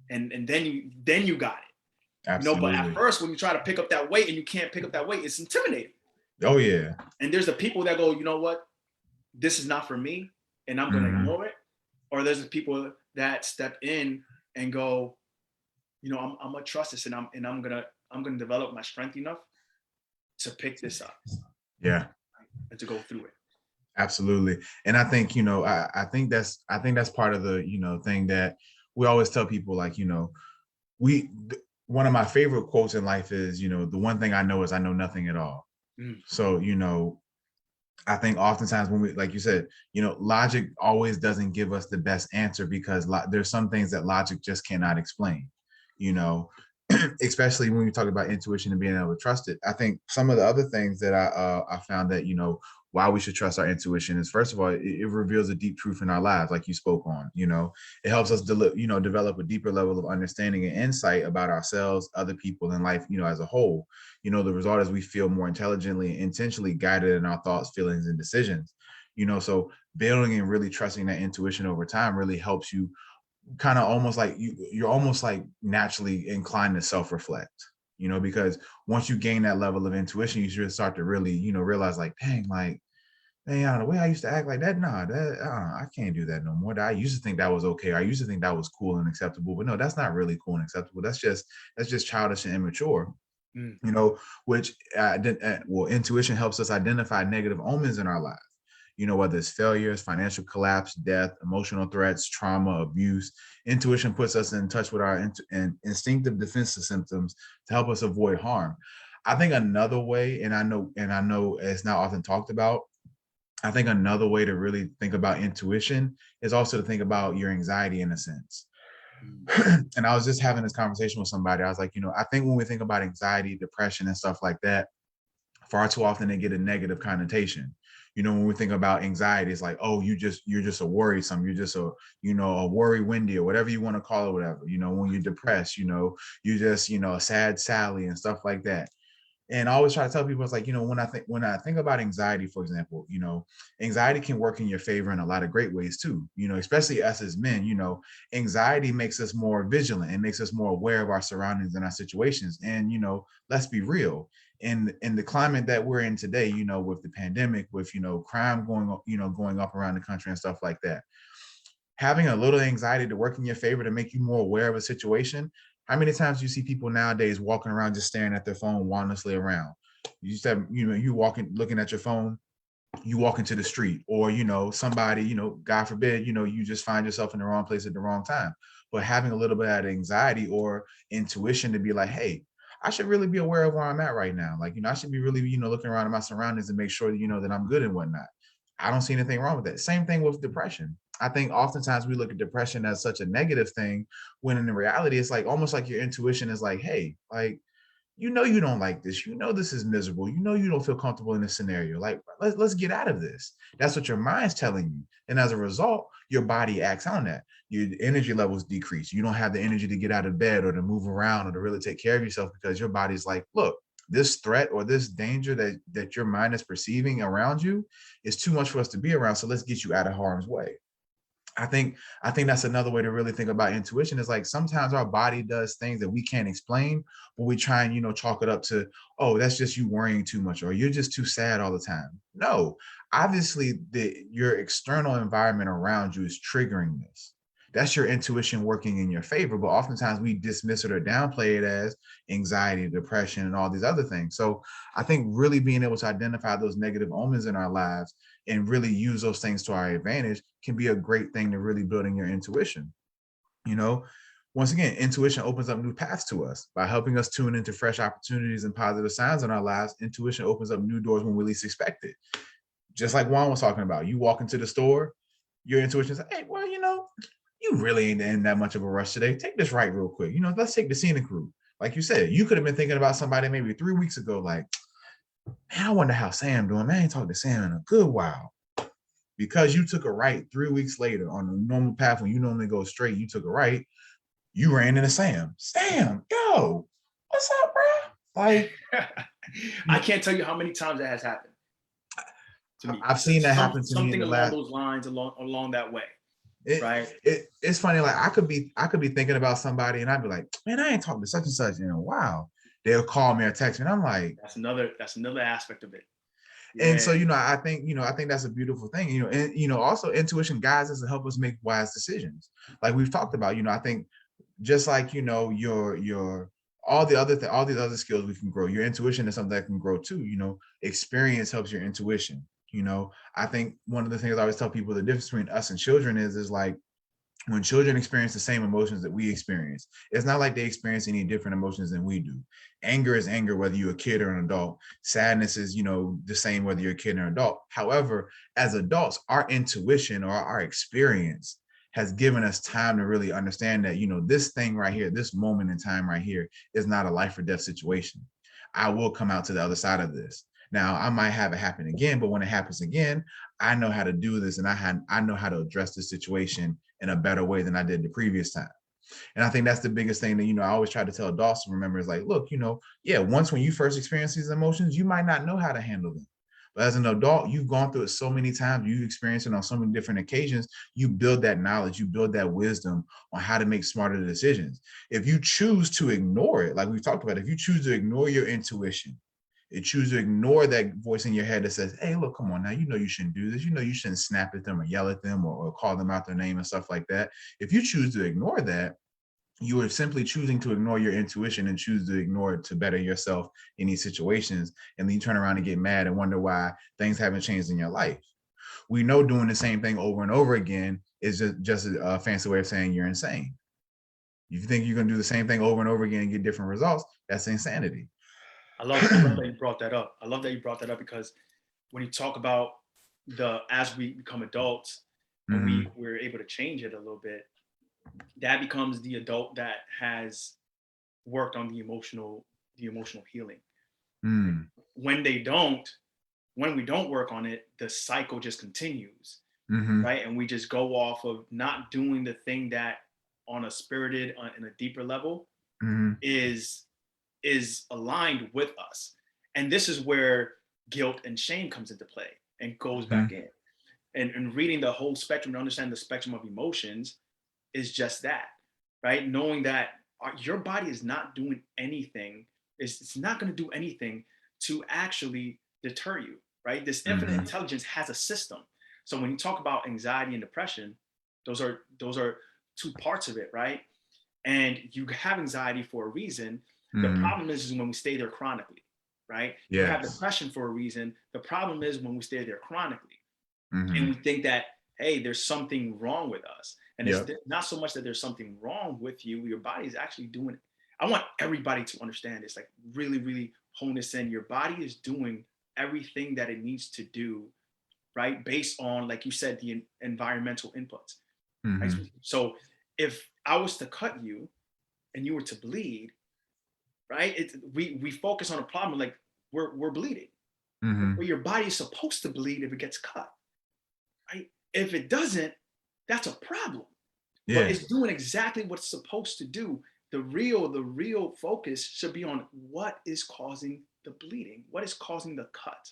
Speaker 3: and then you got it.
Speaker 2: Absolutely.
Speaker 3: You know, but at first, when you try to pick up that weight and you can't pick up that weight, it's intimidating.
Speaker 2: Oh yeah. And
Speaker 3: there's the people that go, you know what, this is not for me, and I'm going to ignore it. Or there's the people that step in and go, you know, I'm gonna trust this, and I'm gonna develop my strength enough to pick this up.
Speaker 2: Yeah.
Speaker 3: And to go through it.
Speaker 2: Absolutely. And I think, you know, I think that's part of the, you know, thing that we always tell people, like, you know, one of my favorite quotes in life is, you know, the one thing I know is I know nothing at all. So, you know, I think oftentimes when we, like you said, you know, logic always doesn't give us the best answer, because there's some things that logic just cannot explain, you know, especially when we talk about intuition and being able to trust it. I think some of the other things that I found that, you know, why we should trust our intuition is, first of all, it reveals a deep truth in our lives, like you spoke on. You know, it helps us develop a deeper level of understanding and insight about ourselves, other people, and life, you know, as a whole. You know, the result is we feel more intelligently and intentionally guided in our thoughts, feelings, and decisions. You know, so building and really trusting that intuition over time really helps you kind of almost like you're almost like naturally inclined to self-reflect, you know, because once you gain that level of intuition, you should start to really, you know, realize like, dang, like, man, the way I used to act like that, I can't do that no more. I used to think that was okay. I used to think that was cool and acceptable, but no, that's not really cool and acceptable. That's just childish and immature. You know, which intuition helps us identify negative omens in our lives. You know, whether it's failures, financial collapse, death, emotional threats, trauma, abuse. Intuition puts us in touch with our instinctive defensive systems to help us avoid harm. I think another way, and I know it's not often talked about, I think another way to really think about intuition is also to think about your anxiety in a sense. And I was just having this conversation with somebody. I was like, you know, I think when we think about anxiety, depression, and stuff like that, far too often they get a negative connotation. You know, when we think about anxiety, it's like, oh, you're just a worrisome, you're just a, you know, a worry Wendy, or whatever you want to call it, whatever. You know, when you're depressed, you know, you just, you know, a sad Sally and stuff like that. And I always try to tell people, it's like, you know, when I think about anxiety, for example, you know, anxiety can work in your favor in a lot of great ways too, you know, especially us as men. You know, anxiety makes us more vigilant. It makes us more aware of our surroundings and our situations. And, you know, let's be real. In the climate that we're in today, you know, with the pandemic, with, you know, crime going up around the country and stuff like that, having a little anxiety to work in your favor to make you more aware of a situation. How many times do you see people nowadays walking around just staring at their phone wildlessly around? You just have, you know, you walking, looking at your phone, you walk into the street, or, you know, somebody, you know, God forbid, you know, you just find yourself in the wrong place at the wrong time. But having a little bit of anxiety or intuition to be like, hey, I should really be aware of where I'm at right now. Like, you know, I should be really, you know, looking around at my surroundings and make sure, you know, that I'm good and whatnot. I don't see anything wrong with that. Same thing with depression. I think oftentimes we look at depression as such a negative thing, when in reality, it's like almost like your intuition is like, hey, like, you know, you don't like this. You know, this is miserable. You know, you don't feel comfortable in this scenario. Like, let's get out of this. That's what your mind's telling you. And as a result, your body acts on that. Your energy levels decrease. You don't have the energy to get out of bed or to move around or to really take care of yourself, because your body's like, look, this threat or this danger that your mind is perceiving around you is too much for us to be around. So let's get you out of harm's way. I think that's another way to really think about intuition, is like sometimes our body does things that we can't explain, but we try and, you know, chalk it up to, oh, that's just you worrying too much, or you're just too sad all the time. No, obviously your external environment around you is triggering this. That's your intuition working in your favor. But oftentimes we dismiss it or downplay it as anxiety, depression, and all these other things. So I think really being able to identify those negative omens in our lives and really use those things to our advantage can be a great thing to really building your intuition. You know, once again, intuition opens up new paths to us by helping us tune into fresh opportunities and positive signs in our lives. Intuition opens up new doors when we least expect it. Just like Juan was talking about, you walk into the store, your intuition says, hey, well, you really ain't in that much of a rush today. Take this right real quick. Let's take the scenic route. Like you said, you could have been thinking about somebody maybe 3 weeks ago, like, man, I wonder how Sam doing. Man, I ain't talked to Sam in a good while. Because you took a right 3 weeks later on the normal path when you normally go straight, you took a right, you ran into Sam. Sam, yo, what's up, bro? Like,
Speaker 3: I can't tell you how many times that has happened to me.
Speaker 2: I've seen that happen to me.
Speaker 3: Something along those lines, along that way. Right.
Speaker 2: It's funny. Like I could be thinking about somebody, and I'd be like, man, I ain't talked to such and such in a while. They'll call me or text me, and I'm like,
Speaker 3: that's another aspect of it.
Speaker 2: Yeah. And so, I think that's a beautiful thing, and, also intuition guides us to help us make wise decisions. Like we've talked about, I think just like, your all these other skills we can grow. Your intuition is something that can grow too. Experience helps your intuition. I think one of the things I always tell people, the difference between us and children is like when children experience the same emotions that we experience, it's not like they experience any different emotions than we do. Anger is anger, whether you're a kid or an adult. Sadness is, the same whether you're a kid or an adult. However, as adults, our intuition or our experience has given us time to really understand that, this thing right here, this moment in time right here is not a life or death situation. I will come out to the other side of this. Now, I might have it happen again, but when it happens again, I know how to do this, and I know how to address this situation in a better way than I did the previous time. And I think that's the biggest thing that, I always try to tell adults to remember is like, look, once when you first experience these emotions, you might not know how to handle them. But as an adult, you've gone through it so many times, you've experienced it on so many different occasions, you build that knowledge, you build that wisdom on how to make smarter decisions. If you choose to ignore it, like we've talked about, if you choose to ignore your intuition, and choose to ignore that voice in your head that says, hey, look, come on now, you shouldn't do this. You shouldn't snap at them or yell at them or call them out their name and stuff like that. If you choose to ignore that, you are simply choosing to ignore your intuition and choose to ignore it to better yourself in these situations. And then you turn around and get mad and wonder why things haven't changed in your life. We know doing the same thing over and over again is just a fancy way of saying you're insane. If you think you're going to do the same thing over and over again and get different results, that's insanity.
Speaker 3: I love that you brought that up. Because when you talk about as we become adults and we're able to change it a little bit, that becomes the adult that has worked on the emotional healing. When we don't work on it, the cycle just continues, right? And we just go off of not doing the thing that on a spirited, in a deeper level is aligned with us. And this is where guilt and shame comes into play and goes back in. And reading the whole spectrum, to understand the spectrum of emotions is just that, right? Knowing that your body is not doing anything, it's not going to do anything to actually deter you, right? This infinite intelligence has a system. So when you talk about anxiety and depression, those are two parts of it, right? And you have anxiety for a reason. The problem is when we stay there chronically, right? Yes. You have depression for a reason. The problem is when we stay there chronically and we think that, hey, there's something wrong with us. And it's not so much that there's something wrong with you. Your body is actually doing it. I want everybody to understand this, like really, really hone this in. Your body is doing everything that it needs to do, right? Based on, like you said, the environmental inputs. Right? So if I was to cut you and you were to bleed, right? We focus on a problem like we're bleeding. But your body is supposed to bleed if it gets cut, right? If it doesn't, that's a problem. But it's doing exactly what it's supposed to do. The real focus should be on what is causing the bleeding, what is causing the cut,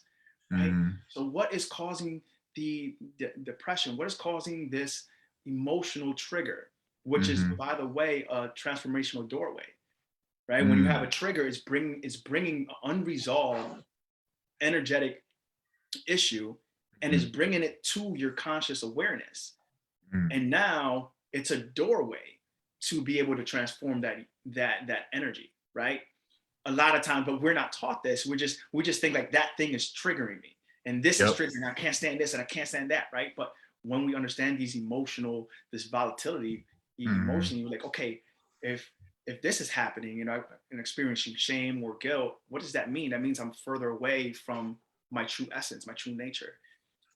Speaker 3: right? So what is causing the depression? What is causing this emotional trigger, which is, by the way, a transformational doorway, right? When you have a trigger, it's bringing unresolved energetic issue and is bringing it to your conscious awareness. And now it's a doorway to be able to transform that energy, right? A lot of times, but we're not taught this. We just think like that thing is triggering me, and this is triggering. I can't stand this and I can't stand that, right? But when we understand this volatility emotionally, we're like, okay, if this is happening, and experiencing shame or guilt, what does that mean? That means I'm further away from my true essence, my true nature.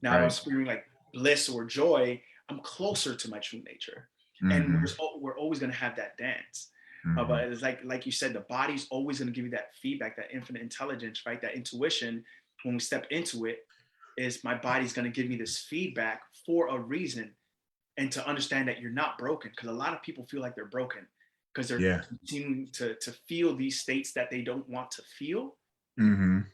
Speaker 3: Now I'm experiencing like bliss or joy, I'm closer to my true nature. And we're always going to have that dance. But it's like you said, the body's always going to give you that feedback, that infinite intelligence, right? That intuition. When we step into it, is my body's going to give me this feedback for a reason, and to understand that you're not broken. Because a lot of people feel like they're broken because they're continuing to feel these states that they don't want to feel. And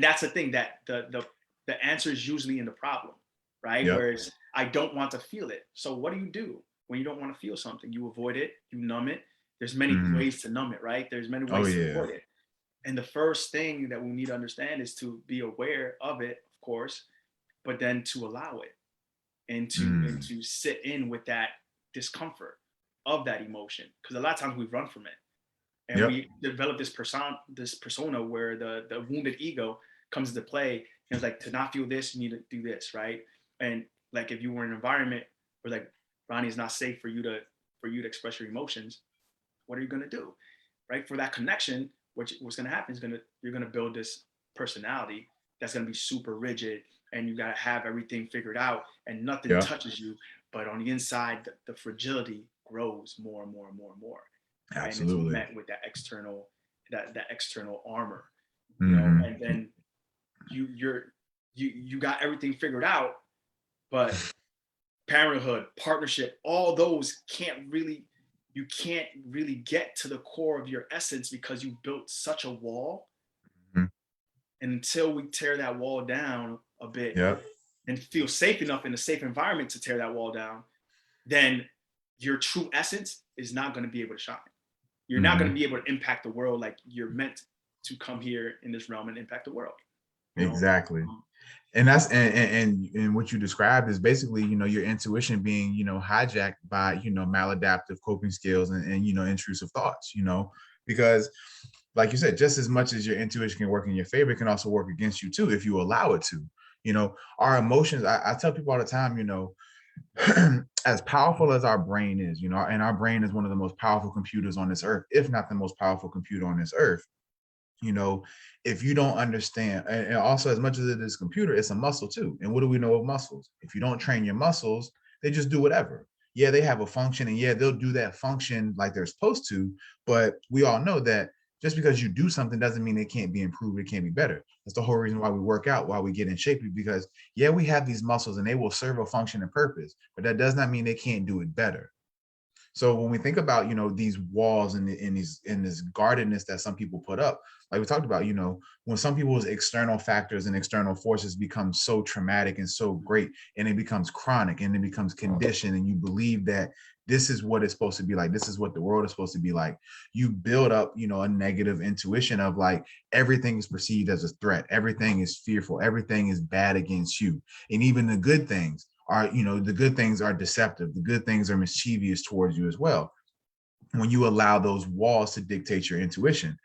Speaker 3: that's the thing, that the answer is usually in the problem, right? Whereas I don't want to feel it. So what do? When you don't want to feel something, you avoid it, you numb it. There's many ways to numb it, right? There's many ways to avoid it. And the first thing that we need to understand is to be aware of it, of course, but then to allow it and to sit in with that discomfort of that emotion. Because a lot of times we run from it. And we develop this persona where the wounded ego comes into play. And it's like, to not feel this, you need to do this, right? And like, if you were in an environment where like, Ronnie, is not safe for you to express your emotions, what are you gonna do, right? For that connection, what's gonna happen is you're gonna build this personality that's gonna be super rigid, and you gotta have everything figured out, and nothing touches you. But on the inside, the fragility grows more and more and more and more.
Speaker 2: Absolutely.
Speaker 3: And it's met with that external armor, and then you got everything figured out, but parenthood, partnership, all those you can't really get to the core of your essence because you built such a wall. And until we tear that wall down a bit and feel safe enough in a safe environment to tear that wall down, then your true essence is not going to be able to shine. You're not going to be able to impact the world like you're meant to come here in this realm and impact the world.
Speaker 2: Exactly. And that's and what you described is basically, your intuition being, hijacked by, maladaptive coping skills and intrusive thoughts, because like you said, just as much as your intuition can work in your favor, it can also work against you too, if you allow it to. Our emotions, I tell people all the time, as powerful as our brain is, and our brain is one of the most powerful computers on this earth, if not the most powerful computer on this earth. If you don't understand, and also as much as it is a computer, it's a muscle too. And what do we know of muscles? If you don't train your muscles, they just do whatever. Yeah, they have a function, and yeah, they'll do that function like they're supposed to. But we all know that just because you do something doesn't mean it can't be improved, it can't be better. That's the whole reason why we work out, why we get in shape, because yeah, we have these muscles and they will serve a function and purpose, but that does not mean they can't do it better. So when we think about, these walls and this guardedness that some people put up, like we talked about, when some people's external factors and external forces become so traumatic and so great, and it becomes chronic and it becomes conditioned, and you believe that this is what it's supposed to be like, this is what the world is supposed to be like, you build up, a negative intuition of like, everything is perceived as a threat, everything is fearful, everything is bad against you. And even the good things are, the good things are deceptive, the good things are mischievous towards you as well, when you allow those walls to dictate your intuition.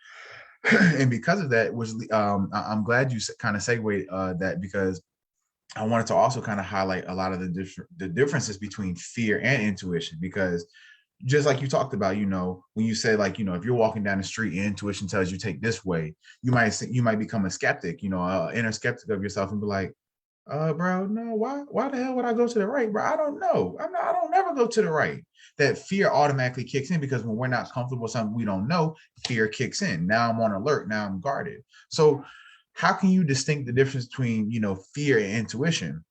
Speaker 2: And because of that, which I'm glad you kind of segued that, because I wanted to also kind of highlight a lot of the differences between fear and intuition, because just like you talked about, when you say like, if you're walking down the street and intuition tells you take this way, you might become a skeptic, inner skeptic of yourself, and be like, bro, no, why the hell would I go to the right, bro? I don't know. I don't never go to the right. That fear automatically kicks in, because when we're not comfortable with something we don't know, fear kicks in. Now I'm on alert. Now I'm guarded. So how can you distinguish the difference between, fear and intuition?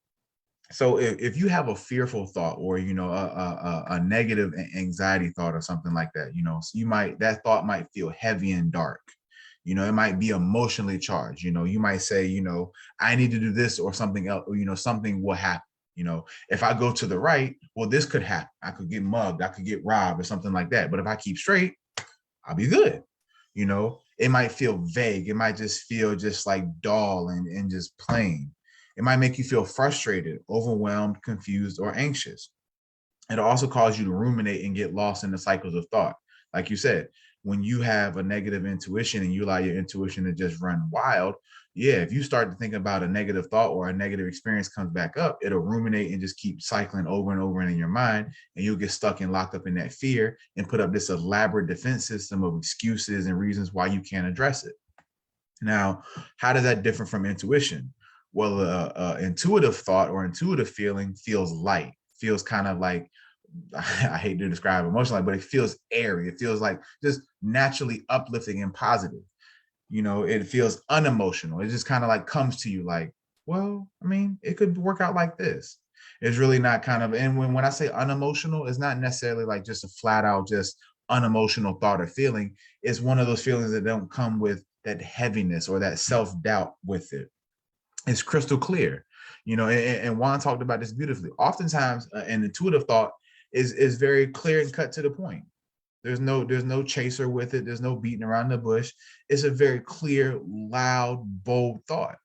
Speaker 2: So if you have a fearful thought, or, a negative anxiety thought or something like that, that thought might feel heavy and dark. It might be emotionally charged. You might say, I need to do this or something else, or, something will happen. If I go to the right, well, this could happen. I could get mugged, I could get robbed or something like that. But if I keep straight, I'll be good. It might feel vague. It might just feel just like dull and just plain. It might make you feel frustrated, overwhelmed, confused, or anxious. It'll also cause you to ruminate and get lost in the cycles of thought. Like you said, when you have a negative intuition and you allow your intuition to just run wild, yeah, if you start to think about a negative thought or a negative experience comes back up, it'll ruminate and just keep cycling over and over in your mind, and you'll get stuck and locked up in that fear and put up this elaborate defense system of excuses and reasons why you can't address it. Now, how does that differ from intuition? Well, intuitive thought or intuitive feeling feels light, feels kind of like, I hate to describe emotionally, but it feels airy. It feels like just naturally uplifting and positive. You know, it feels unemotional. It just kind of like comes to you like, well, I mean, it could work out like this. It's really not kind of, and when I say unemotional, it's not necessarily like just a flat out, just unemotional thought or feeling. It's one of those feelings that don't come with that heaviness or that self-doubt with it. It's crystal clear, you know, and Juan talked about this beautifully. Oftentimes, an intuitive thought is very clear and cut to the point. There's no chaser with it. There's no beating around the bush. It's a very clear, loud, bold thought.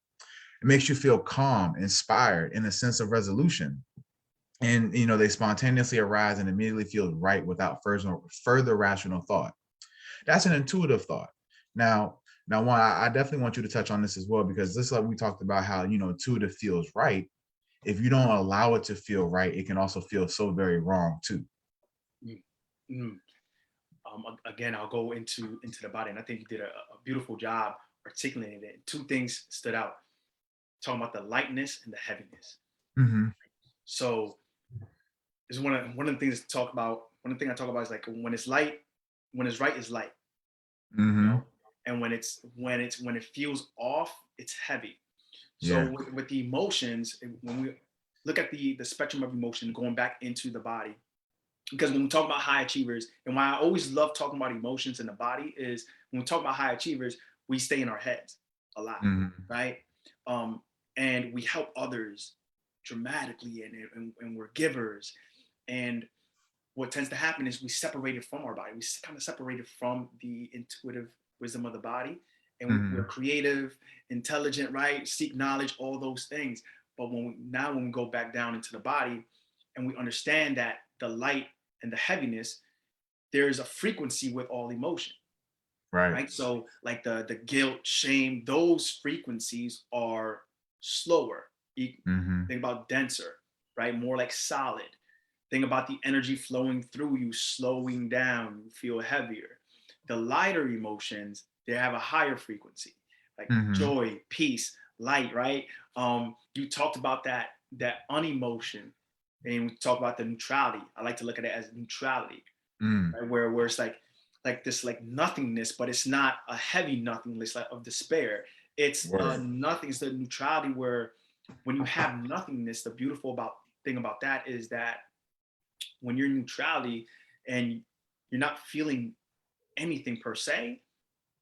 Speaker 2: It makes you feel calm, inspired, in a sense of resolution. And, you know, they spontaneously arise and immediately feel right without further rational thought. That's an intuitive thought. Now, Juan, I definitely want you to touch on this as well, because this is like we talked about how, you know, intuitive feels right. If you don't allow it to feel right, it can also feel so very wrong too.
Speaker 3: Mm-hmm. Again, I'll go into the body, and I think you did a beautiful job articulating it. Two things stood out, talking about the lightness and the heaviness.
Speaker 2: Mm-hmm.
Speaker 3: So this is one of the things to talk about. One thing I talk about is like when it's light, when it's right is light.
Speaker 2: Mm-hmm.
Speaker 3: You know? And when it feels off, it's heavy. So
Speaker 2: Yeah.
Speaker 3: with the emotions, when we look at the spectrum of emotion going back into the body, because when we talk about high achievers, and why I always love talking about emotions in the body is when we talk about high achievers, we stay in our heads a lot, right? And we help others dramatically, and we're givers. And what tends to happen is we separate it from our body. We kind of separate it from the intuitive wisdom of the body, and we're creative, intelligent, right? Seek knowledge, all those things. But when we go back down into the body, and we understand that the light and the heaviness, there's a frequency with all emotion, right? So like the guilt, shame, those frequencies are slower. Think about denser, right? More like solid. Think about the energy flowing through you, slowing down, you feel heavier. The lighter emotions, they have a higher frequency, like joy, peace, light, right? You talked about that unemotion, and we talk about the neutrality. I like to look at it as neutrality, right? Where it's like this like nothingness, but it's not a heavy nothingness like of despair. It's nothing. It's the neutrality where when you have nothingness, the beautiful thing about that is that when you're in neutrality and you're not feeling anything per se,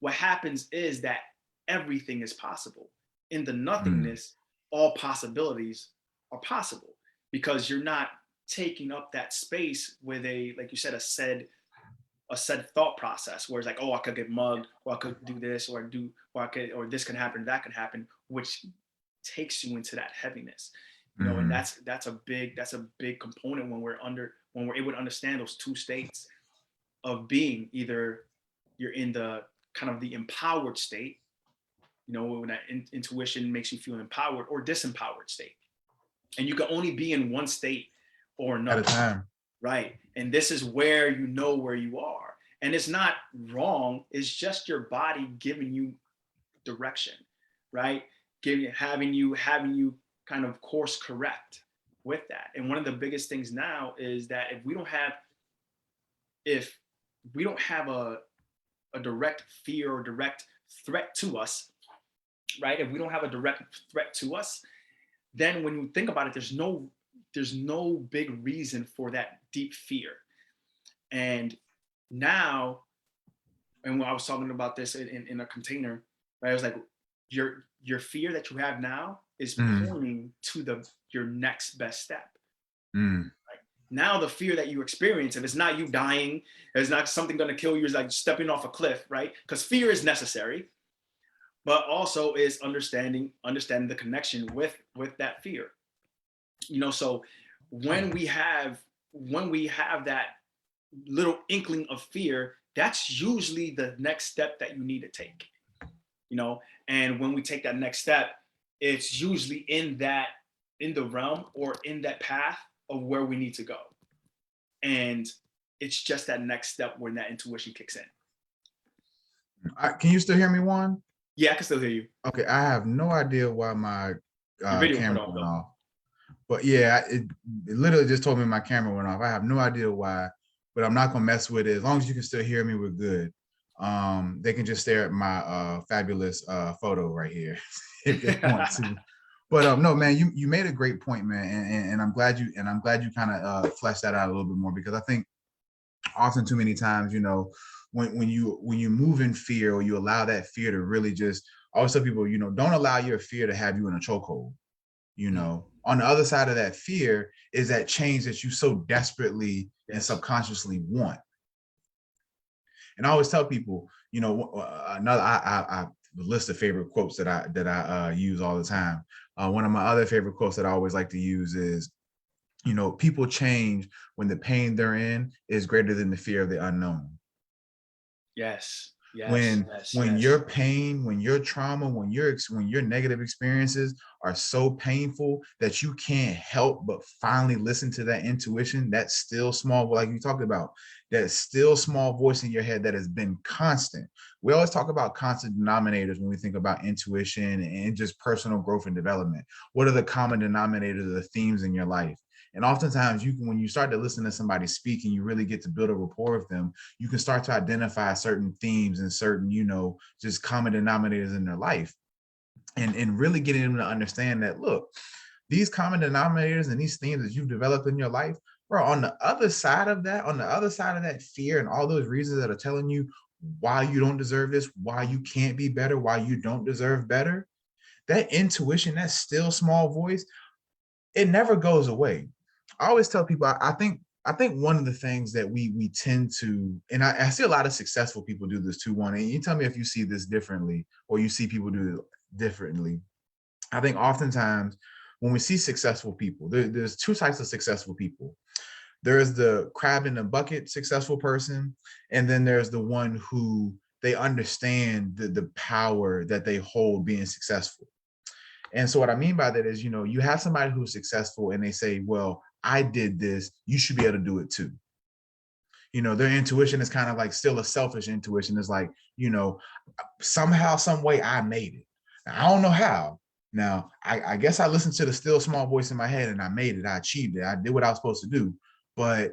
Speaker 3: what happens is that everything is possible. In the nothingness, all possibilities are possible because you're not taking up that space with like you said, a said thought process where it's like, oh, I could get mugged, or I could do this, or or this can happen, that can happen, which takes you into that heaviness. You know, and that's a big component when we're able to understand those two states of being. Either you're in the kind of the empowered state, you know, when that intuition makes you feel empowered, or disempowered state. And you can only be in one state or another
Speaker 2: at a time.
Speaker 3: Right. And this is where you know where you are. And it's not wrong. It's just your body giving you direction, right? Having you kind of course correct with that. And one of the biggest things now is that if we don't have a direct fear or direct threat to us, right? If we don't have a direct threat to us, then when you think about it, there's no big reason for that deep fear. And now, and when I was talking about this in a container, right? I was like, your fear that you have now is pointing to your next best step. Right? Now the fear that you experience, if it's not you dying, it's not something going to kill you, it's like stepping off a cliff, right? Because fear is necessary, but also is understanding the connection with that fear. You know, so when we have when we have that little inkling of fear, that's usually the next step that you need to take, you know. And when we take that next step, it's usually in the realm or in that path of where we need to go. And it's just that next step when that intuition kicks in.
Speaker 2: Can you still hear me, Juan?
Speaker 3: Yeah, I can still hear you.
Speaker 2: Okay, I have no idea why my camera went off. But yeah, it literally just told me my camera went off. I have no idea why, but I'm not gonna mess with it. As long as you can still hear me, we're good. They can just stare at my fabulous photo right here if they want to. But no, man, you made a great point, man, and I'm glad you kind of fleshed that out a little bit more, because I think often too many times, you know, when you move in fear, or you allow that fear to really just, I always tell people, you know, don't allow your fear to have you in a chokehold. You know, on the other side of that fear is that change that you so desperately and subconsciously want. And I always tell people, you know, another, I list of favorite quotes that I use all the time. One of my other favorite quotes that I always like to use is, you know, people change when the pain they're in is greater than the fear of the unknown.
Speaker 3: Yes.
Speaker 2: When your pain, when your trauma, when your negative experiences are so painful that you can't help but finally listen to that intuition, that still small, like you talked about, that still small voice in your head that has been constant. We always talk about constant denominators when we think about intuition and just personal growth and development. What are the common denominators of the themes in your life? And oftentimes when you start to listen to somebody speak and you really get to build a rapport with them, you can start to identify certain themes and certain, you know, just common denominators in their life, and really getting them to understand that, look, these common denominators and these themes that you've developed in your life, bro, on the other side of that fear and all those reasons that are telling you why you don't deserve this, why you can't be better, why you don't deserve better, that intuition, that still small voice, it never goes away. I always tell people, I think one of the things that we tend to, and I see a lot of successful people do this too, Juan, and you tell me if you see this differently or you see people do it differently. I think oftentimes when we see successful people, there's two types of successful people. There's the crab in the bucket successful person, and then there's the one who they understand the power that they hold being successful. And so what I mean by that is, you know, you have somebody who's successful and they say, well, I did this, you should be able to do it too. You know, their intuition is kind of like still a selfish intuition. It's like, you know, somehow, some way I made it. Now, I don't know how. Now, I guess I listened to the still small voice in my head and I made it. I achieved it. I did what I was supposed to do. But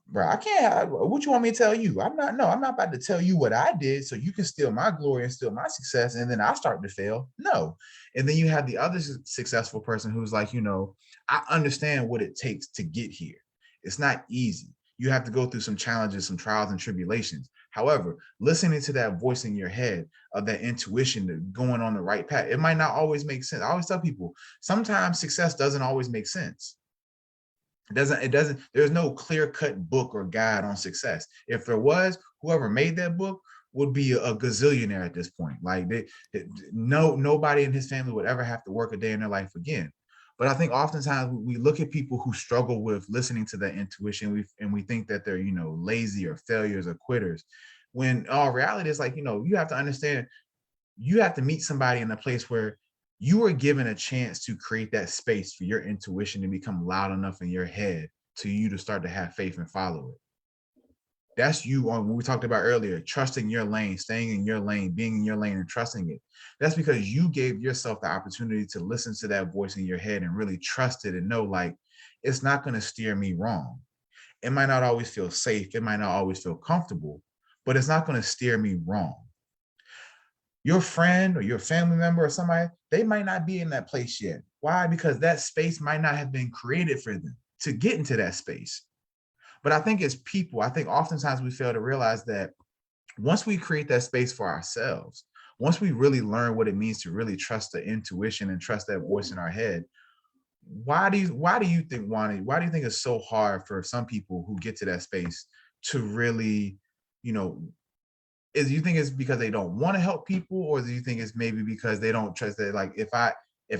Speaker 2: bro, I can't. What you want me to tell you? I'm not about to tell you what I did so you can steal my glory and steal my success, and then I start to fail. No. And then you have the other successful person who's like, you know, I understand what it takes to get here. It's not easy. You have to go through some challenges, some trials and tribulations. However, listening to that voice in your head of that intuition going on the right path, it might not always make sense. I always tell people, sometimes success doesn't always make sense. It doesn't, there's no clear-cut book or guide on success. If there was, whoever made that book would be a gazillionaire at this point. Like nobody in his family would ever have to work a day in their life again. But I think oftentimes we look at people who struggle with listening to that intuition, and we think that they're, you know, lazy or failures or quitters. When in all reality, it's like, you know, you have to understand, you have to meet somebody in a place where you were given a chance to create that space for your intuition to become loud enough in your head to you to start to have faith and follow it. That's you on what we talked about earlier, trusting your lane, staying in your lane, being in your lane and trusting it. That's because you gave yourself the opportunity to listen to that voice in your head and really trust it and know, like, it's not going to steer me wrong. It might not always feel safe. It might not always feel comfortable, but it's not going to steer me wrong. Your friend or your family member or somebody, they might not be in that place yet. Why? Because that space might not have been created for them to get into that space. But I think as people, I think oftentimes we fail to realize that once we create that space for ourselves, once we really learn what it means to really trust the intuition and trust that voice in our head, why do you think, Ronnie, why do you think it's so hard for some people who get to that space to really, you know, do you think it's because they don't want to help people, or do you think it's maybe because they don't trust that, like, if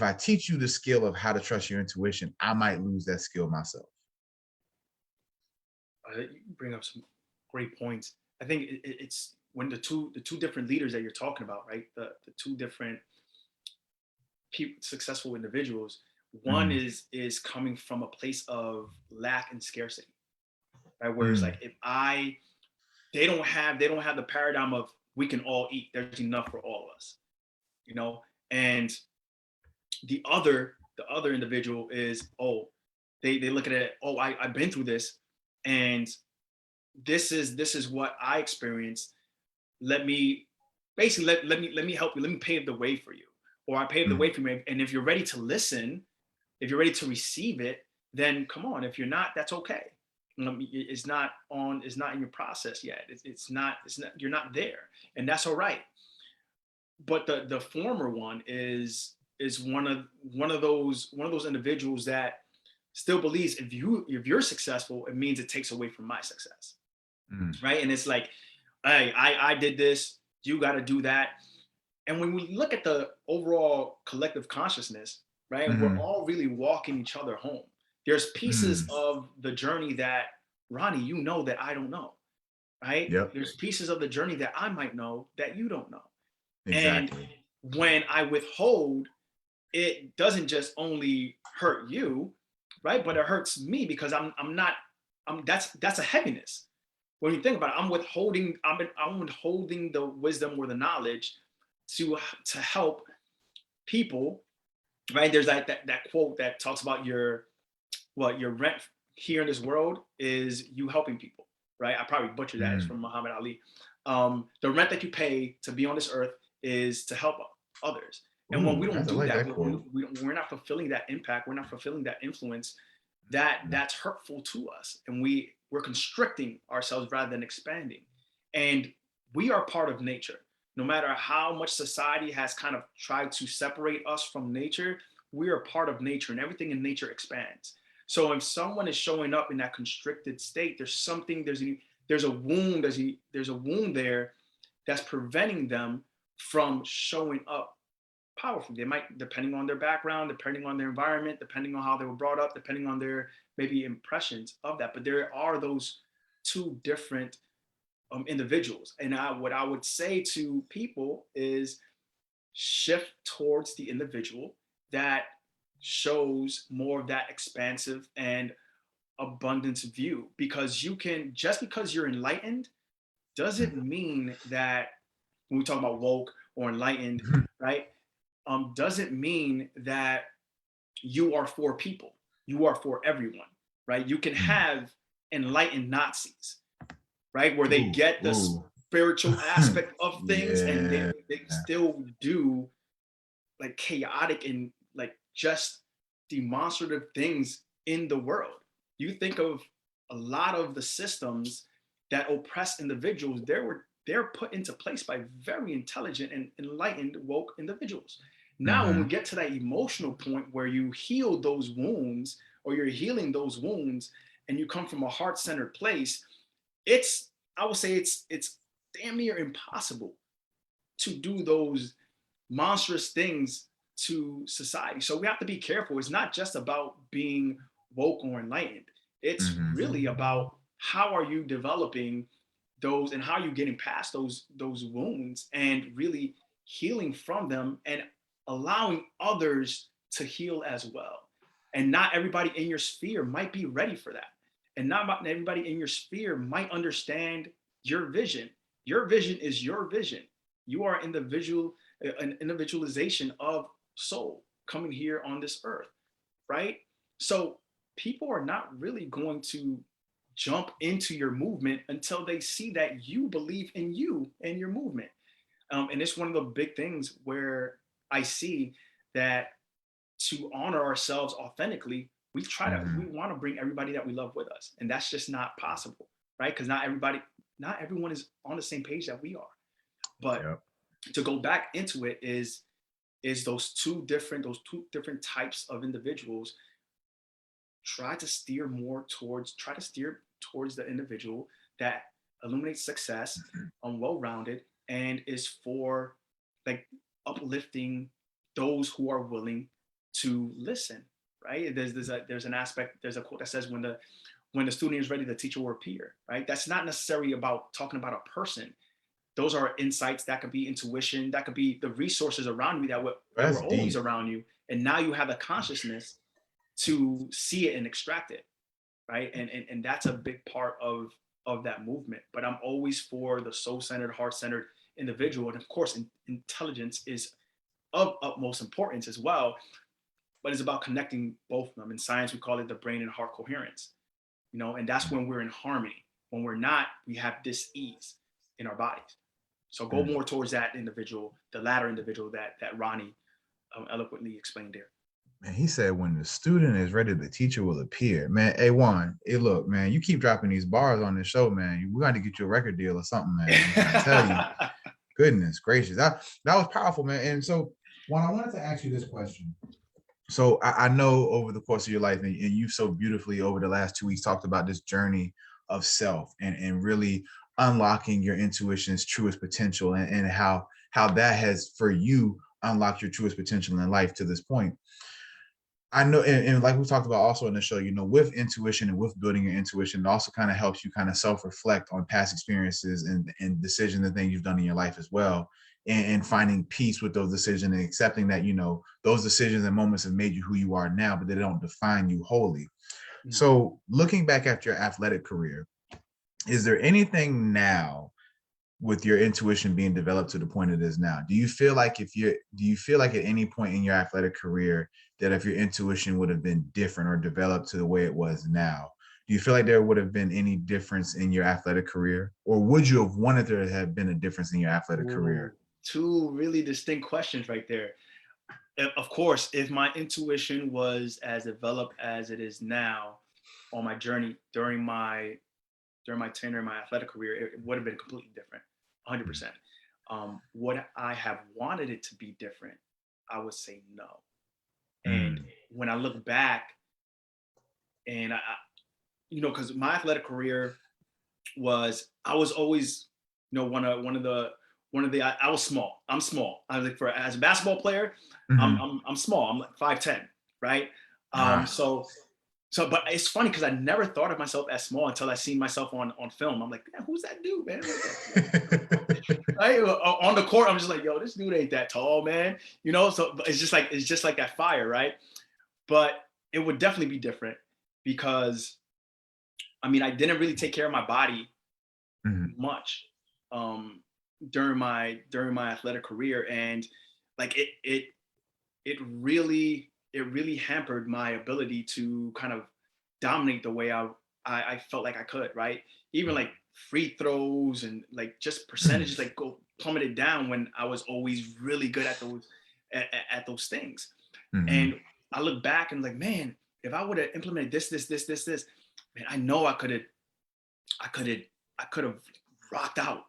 Speaker 2: I teach you the skill of how to trust your intuition, I might lose that skill myself?
Speaker 3: You bring up some great points. I think it's when the two different leaders that you're talking about, right? The two different successful individuals. One is coming from a place of lack and scarcity, right? Where it's like, they don't have the paradigm of we can all eat. There's enough for all of us, you know. And the other individual is, they look at it. I've been through this, and this is what I experienced. Let me let me help you. Let me pave the way for you, or I pave the way for you. And if you're ready to listen, if you're ready to receive it, then come on. If you're not, that's okay. It's not in your process yet. It's not. You're not there, and that's all right. But the former one is one of those individuals that still believes if you're successful, it means it takes away from my success, right? And it's like, hey, I did this, you got to do that. And when we look at the overall collective consciousness, right, we're all really walking each other home. There's pieces of the journey that, Ronnie, you know that I don't know, right?
Speaker 2: Yep.
Speaker 3: There's pieces of the journey that I might know that you don't know.
Speaker 2: Exactly.
Speaker 3: And when I withhold, it doesn't just only hurt you, right? But it hurts me because that's a heaviness. When you think about it, I'm withholding the wisdom or the knowledge to help people, right? There's that quote that talks about your rent here in this world is you helping people, right? I probably butchered that. It's from Muhammad Ali. The rent that you pay to be on this earth is to help others. And when we don't do that, we're not fulfilling that impact. We're not fulfilling that influence. That's hurtful to us, and we're constricting ourselves rather than expanding. And we are part of nature. No matter how much society has kind of tried to separate us from nature, we are part of nature, and everything in nature expands. So if someone is showing up in that constricted state, there's a wound there that's preventing them from showing up powerfully. They might, depending on their background, depending on their environment, depending on how they were brought up, depending on their maybe impressions of that. But there are those two different individuals. And what I would say to people is shift towards the individual that shows more of that expansive and abundance view, because just because you're enlightened doesn't mean that, when we talk about woke or enlightened, right? Doesn't mean that you are for people. You are for everyone, right? You can have enlightened Nazis, right? Where they get the spiritual aspect of things, and they still do like chaotic and like just demonstrative things in the world. You think of a lot of the systems that oppress individuals, they're put into place by very intelligent and enlightened woke individuals. Now, when we get to that emotional point where you heal those wounds, or you're healing those wounds, and you come from a heart-centered place, I would say it's damn near impossible to do those monstrous things to society. So we have to be careful. It's not just about being woke or enlightened. It's really about how are you developing those, and how are you getting past those wounds and really healing from them, and allowing others to heal as well. And not everybody in your sphere might be ready for that. And not everybody in your sphere might understand your vision. Your vision is your vision. You are an individualization of soul coming here on this earth, right? So people are not really going to jump into your movement until they see that you believe in you and your movement. And it's one of the big things where I see that to honor ourselves authentically, we want to bring everybody that we love with us. And that's just not possible, right? Because not everyone is on the same page that we are. But to go back into it is those two different types of individuals. Try to steer towards the individual that illuminates success, well-rounded, and is for like uplifting those who are willing to listen, right? There's a quote that says, when when the student is ready, the teacher will appear, right? That's not necessarily about talking about a person. Those are insights. That could be intuition. That could be the resources around you that were always around you. And now you have the consciousness to see it and extract it, right? And that's a big part of that movement. But I'm always for the soul-centered, heart-centered individual. And of course, intelligence is of utmost importance as well, but it's about connecting both of them. In science, we call it the brain and heart coherence, you know, and that's when we're in harmony. When we're not, we have dis-ease in our bodies. So go more towards that individual, the latter individual that Ronnie eloquently explained there.
Speaker 2: Man, he said when the student is ready, the teacher will appear. Man, hey Juan, hey look, man, you keep dropping these bars on this show, man. We got to get you a record deal or something, man. I tell you, goodness gracious, that was powerful, man. And so, Juan, I wanted to ask you this question. So I know over the course of your life, and you so beautifully over the last 2 weeks talked about this journey of self and really unlocking your intuition's truest potential, and how that has for you unlocked your truest potential in life to this point. I know, and like we talked about also in the show, you know, with intuition and with building your intuition, it also kind of helps you kind of self-reflect on past experiences and decisions and things you've done in your life as well, and finding peace with those decisions and accepting that, you know, those decisions and moments have made you who you are now, but they don't define you wholly. Mm-hmm. So looking back at your athletic career, is there anything now with your intuition being developed to the point it is now? Do you feel like at any point in your athletic career that if your intuition would have been different or developed to the way it was now, do you feel like there would have been any difference in your athletic career, or would you have wanted there to have been a difference in your athletic career?
Speaker 3: Two really distinct questions right there. Of course, if my intuition was as developed as it is now on my journey during my tenure in my athletic career, it would have been completely different, 100%. Would I have wanted it to be different? I would say no. And when I look back, and I you know, because my athletic career was, I was always, you know, I was small. I'm small. I was like, as a basketball player, I'm small. I'm like 5'10", right? So, but it's funny because I never thought of myself as small until I seen myself on film. I'm like, man, who's that dude, man? Right? On the court, I'm just like, yo, this dude ain't that tall, man. You know, so it's just like that fire, right? But it would definitely be different because, I mean, I didn't really take care of my body much during my athletic career, and like it really hampered my ability to kind of dominate the way I felt like I could, right? Even like free throws and like just percentages like go plummeted down when I was always really good at those things. And I look back and like, man, if I would have implemented this, man, I know I could have rocked out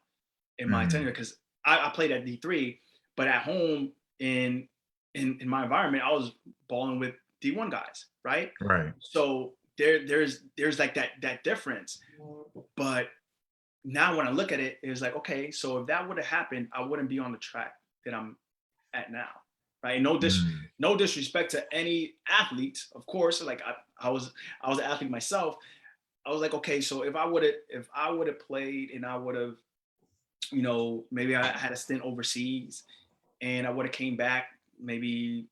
Speaker 3: in my tenure, because I played at D3, but at home in my environment, I was balling with D1 guys, right?
Speaker 2: Right.
Speaker 3: So there's like that difference. But now when I look at it, it's like, okay, so if that would have happened, I wouldn't be on the track that I'm at now, right? No disrespect to any athletes, of course. Like I was an athlete myself. I was like, okay, so if I would have played and I would have, you know, maybe I had a stint overseas and I would have came back maybe,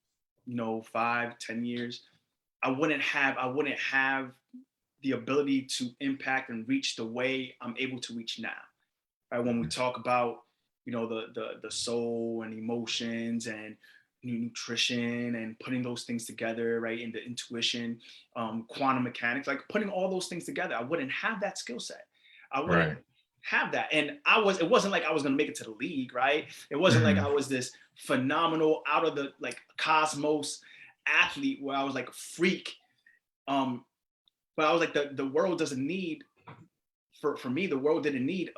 Speaker 3: you know, 5-10 years, I wouldn't have the ability to impact and reach the way I'm able to reach now. Right? When we talk about, you know, the soul and emotions and nutrition and putting those things together, right? And the intuition, quantum mechanics, like putting all those things together, I wouldn't have that skill set. I wouldn't have that. And it wasn't like I was going to make it to the league, right? It wasn't like I was this phenomenal out of the like cosmos athlete where I was like a freak. But I was like, the world doesn't need, for me, the world didn't need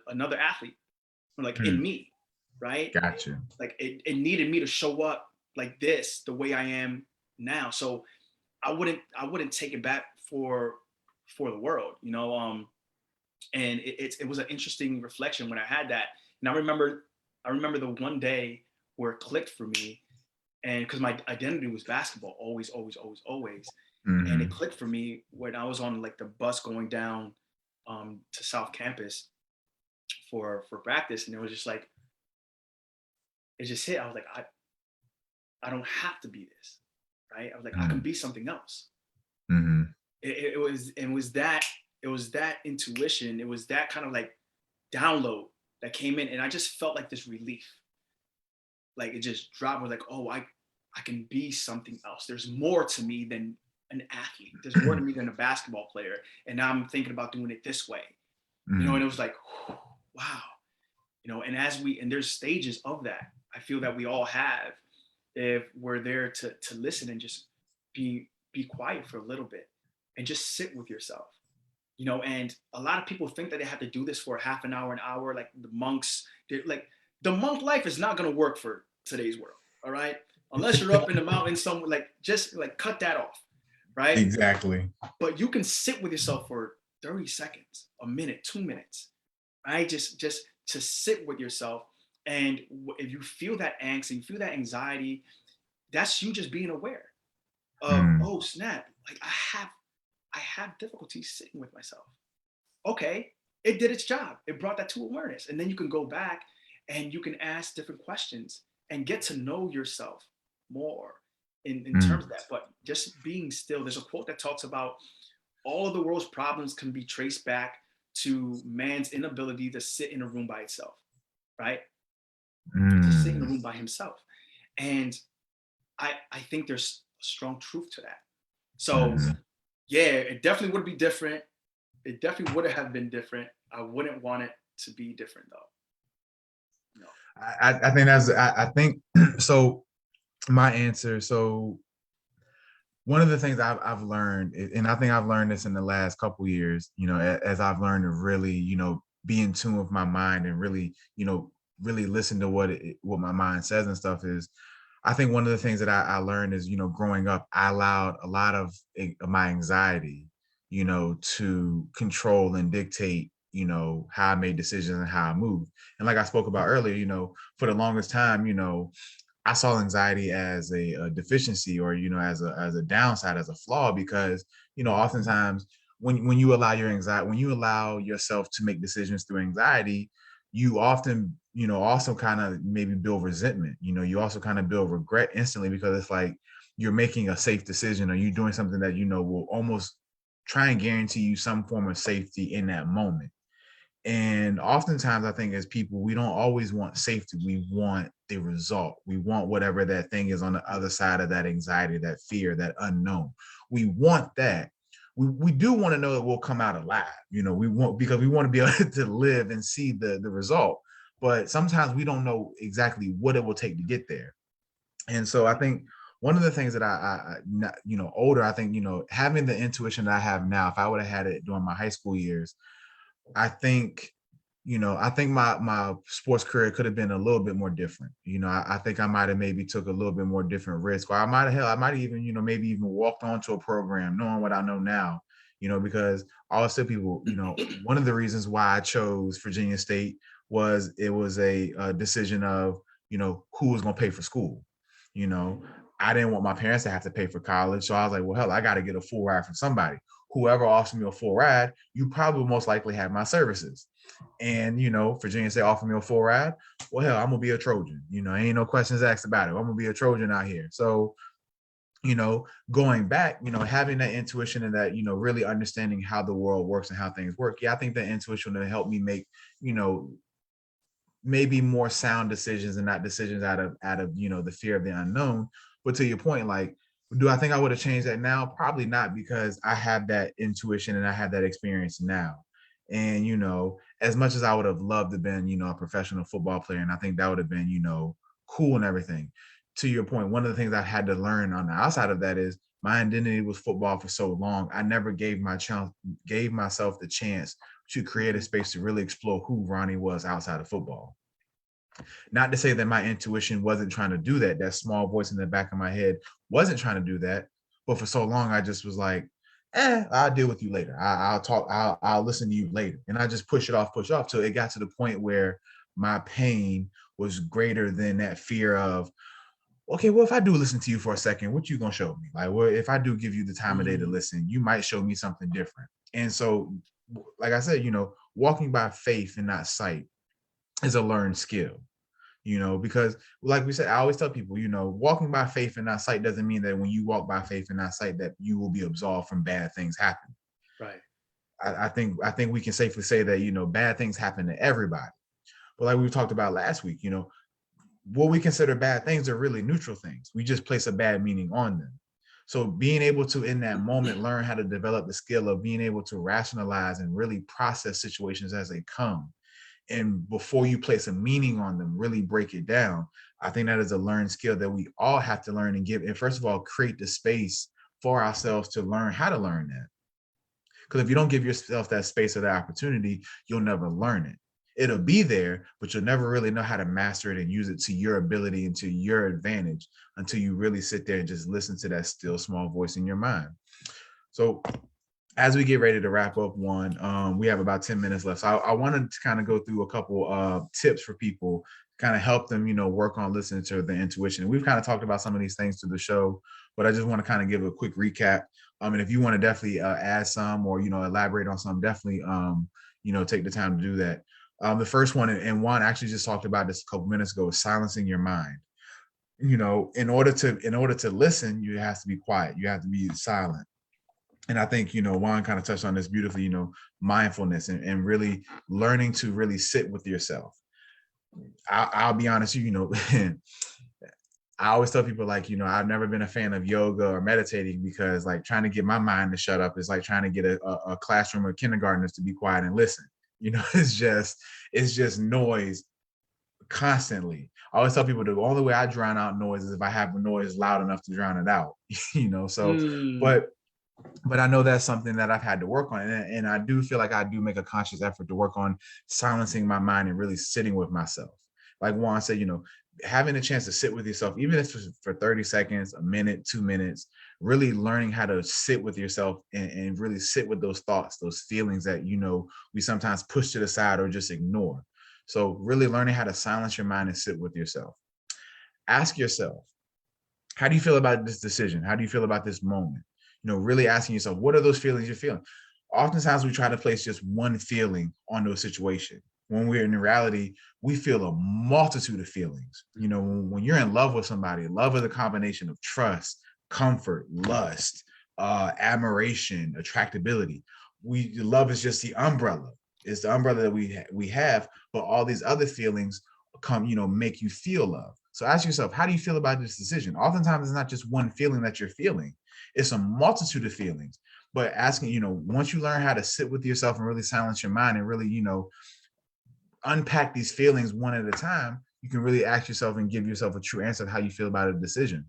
Speaker 3: another athlete like in me, right?
Speaker 2: Gotcha.
Speaker 3: Like it needed me to show up like this, the way I am now. So I wouldn't take it back for the world, you know? And it was an interesting reflection when I had that. And I remember the one day where it clicked for me, and because my identity was basketball, always. And it clicked for me when I was on like the bus going down to South Campus for practice. And it was just like, it just hit. I was like, I don't have to be this, right? I was like, I can be something else. It was that intuition. It was that kind of like download that came in, and I just felt like this relief. Like it just dropped. I was like, oh, I can be something else. There's more to me than an athlete. There's more to me than a basketball player. And now I'm thinking about doing it this way. You know, and it was like, wow. You know, and and there's stages of that. I feel that we all have, if we're there to listen and just be quiet for a little bit and just sit with yourself. You know, and a lot of people think that they have to do this for half an hour, like the monks. Like the monk life is not going to work for today's world. All right. Unless you're up in the mountains somewhere, like just like cut that off. Right.
Speaker 2: Exactly.
Speaker 3: But you can sit with yourself for 30 seconds, a minute, 2 minutes. Right. Just to sit with yourself. And if you feel that angst and you feel that anxiety, that's you just being aware of, oh snap, like I have difficulty sitting with myself. Okay, it did its job. It brought that to awareness. And then you can go back and you can ask different questions and get to know yourself more in terms of that. But just being still, there's a quote that talks about all of the world's problems can be traced back to man's inability to sit in a room by itself, right? To sit in a room by himself. And I think there's a strong truth to that. So yeah, it definitely would be different. It definitely would have been different. I wouldn't want it to be different though. No.
Speaker 2: I think I think so. My answer. So one of the things I've learned, and I think I've learned this in the last couple years, you know, as I've learned to really, you know, be in tune with my mind and really, you know, really listen to what my mind says and stuff is, I think one of the things that I learned is, you know, growing up, I allowed a lot of my anxiety, you know, to control and dictate, you know, how I made decisions and how I moved. And like I spoke about earlier, you know, for the longest time, you know, I saw anxiety as a deficiency or, you know, as a downside, as a flaw, because, you know, oftentimes when you allow your anxiety, when you allow yourself to make decisions through anxiety, you often, you know, also kind of maybe build resentment. You know, you also kind of build regret instantly because it's like you're making a safe decision or you're doing something that, you know, will almost try and guarantee you some form of safety in that moment. And oftentimes, I think as people, we don't always want safety. We want the result. We want whatever that thing is on the other side of that anxiety, that fear, that unknown. We want that. We do want to know that we'll come out alive. You know, we want, because we want to be able to live and see the result. But sometimes we don't know exactly what it will take to get there. And so I think one of the things that I you know, older, I think, you know, having the intuition that I have now, if I would have had it during my high school years, I think, you know, I think my sports career could have been a little bit more different. You know, I think I might have maybe took a little bit more different risk, or I might even, you know, maybe even walked onto a program knowing what I know now, you know, because I always tell people, you know, one of the reasons why I chose Virginia State was it was a decision of, you know, who was going to pay for school. You know, I didn't want my parents to have to pay for college. So I was like, well, hell, I got to get a full ride from somebody. Whoever offers me a full ride, you probably most likely have my services. And, you know, Virginia State offered me a full ride. Well, hell, I'm going to be a Trojan. You know, ain't no questions asked about it. I'm going to be a Trojan out here. So, you know, going back, you know, having that intuition and that, you know, really understanding how the world works and how things work. Yeah, I think that intuition will help me make, you know, maybe more sound decisions and not decisions out of, you know, the fear of the unknown. But to your point, like, do I think I would have changed that now? Probably not, because I have that intuition and I have that experience now. And, you know, as much as I would have loved to have been, you know, a professional football player, and I think that would have been, you know, cool and everything. To your point, one of the things I had to learn on the outside of that is my identity was football for so long. I never gave myself the chance to create a space to really explore who Ronnie was outside of football. Not to say that my intuition wasn't trying to do that. That small voice in the back of my head wasn't trying to do that. But for so long, I just was like, I'll deal with you later. I'll talk, I'll listen to you later. And I just push it off till it got to the point where my pain was greater than that fear of, okay, well, if I do listen to you for a second, what you gonna show me? Like, well, if I do give you the time of day to listen, you might show me something different. And so, like I said, walking by faith and not sight is a learned skill, because like we said, I always tell people, walking by faith and not sight doesn't mean that when you walk by faith and not sight that you will be absolved from bad things happening.
Speaker 3: Right.
Speaker 2: I think we can safely say that, bad things happen to everybody. But like we talked about last week, what we consider bad things are really neutral things. We just place a bad meaning on them. So being able to, in that moment, learn how to develop the skill of being able to rationalize and really process situations as they come. And before you place a meaning on them, really break it down. I think that is a learned skill that we all have to learn and give. And first of all, create the space for ourselves to learn how to learn that. Because if you don't give yourself that space or that opportunity, you'll never learn it. It'll be there, but you'll never really know how to master it and use it to your ability and to your advantage until you really sit there and just listen to that still small voice in your mind. So as we get ready to wrap up we have about 10 minutes left. So I wanted to kind of go through a couple tips for people, kind of help them, work on listening to the intuition. We've kind of talked about some of these things to the show, but I just want to kind of give a quick recap. And if you want to definitely add some or, elaborate on some, definitely, take the time to do that. The first one, and Juan actually just talked about this a couple minutes ago, is silencing your mind. In order to listen, you have to be quiet. You have to be silent. And I think, Juan kind of touched on this beautifully, mindfulness and really learning to really sit with yourself. I'll be honest, I always tell people I've never been a fan of yoga or meditating because trying to get my mind to shut up is like trying to get a classroom of kindergartners to be quiet and listen. It's just noise constantly. I always tell people the only way I drown out noise is if I have a noise loud enough to drown it out, but I know that's something that I've had to work on. And I do feel like I do make a conscious effort to work on silencing my mind and really sitting with myself. Like Juan said, having a chance to sit with yourself, even if it's for 30 seconds, a minute, 2 minutes, really learning how to sit with yourself and really sit with those thoughts, those feelings that, we sometimes push to the side or just ignore. So really learning how to silence your mind and sit with yourself. Ask yourself, how do you feel about this decision? How do you feel about this moment? Really asking yourself, what are those feelings you're feeling? Oftentimes we try to place just one feeling on those situations. When we're in reality, we feel a multitude of feelings. When you're in love with somebody, love is a combination of trust, comfort, lust, admiration, attractability. Love is just the umbrella. It's the umbrella that we have, but all these other feelings come, make you feel love. So ask yourself, how do you feel about this decision? Oftentimes it's not just one feeling that you're feeling. It's a multitude of feelings. But asking, once you learn how to sit with yourself and really silence your mind and really, unpack these feelings one at a time, you can really ask yourself and give yourself a true answer of how you feel about a decision.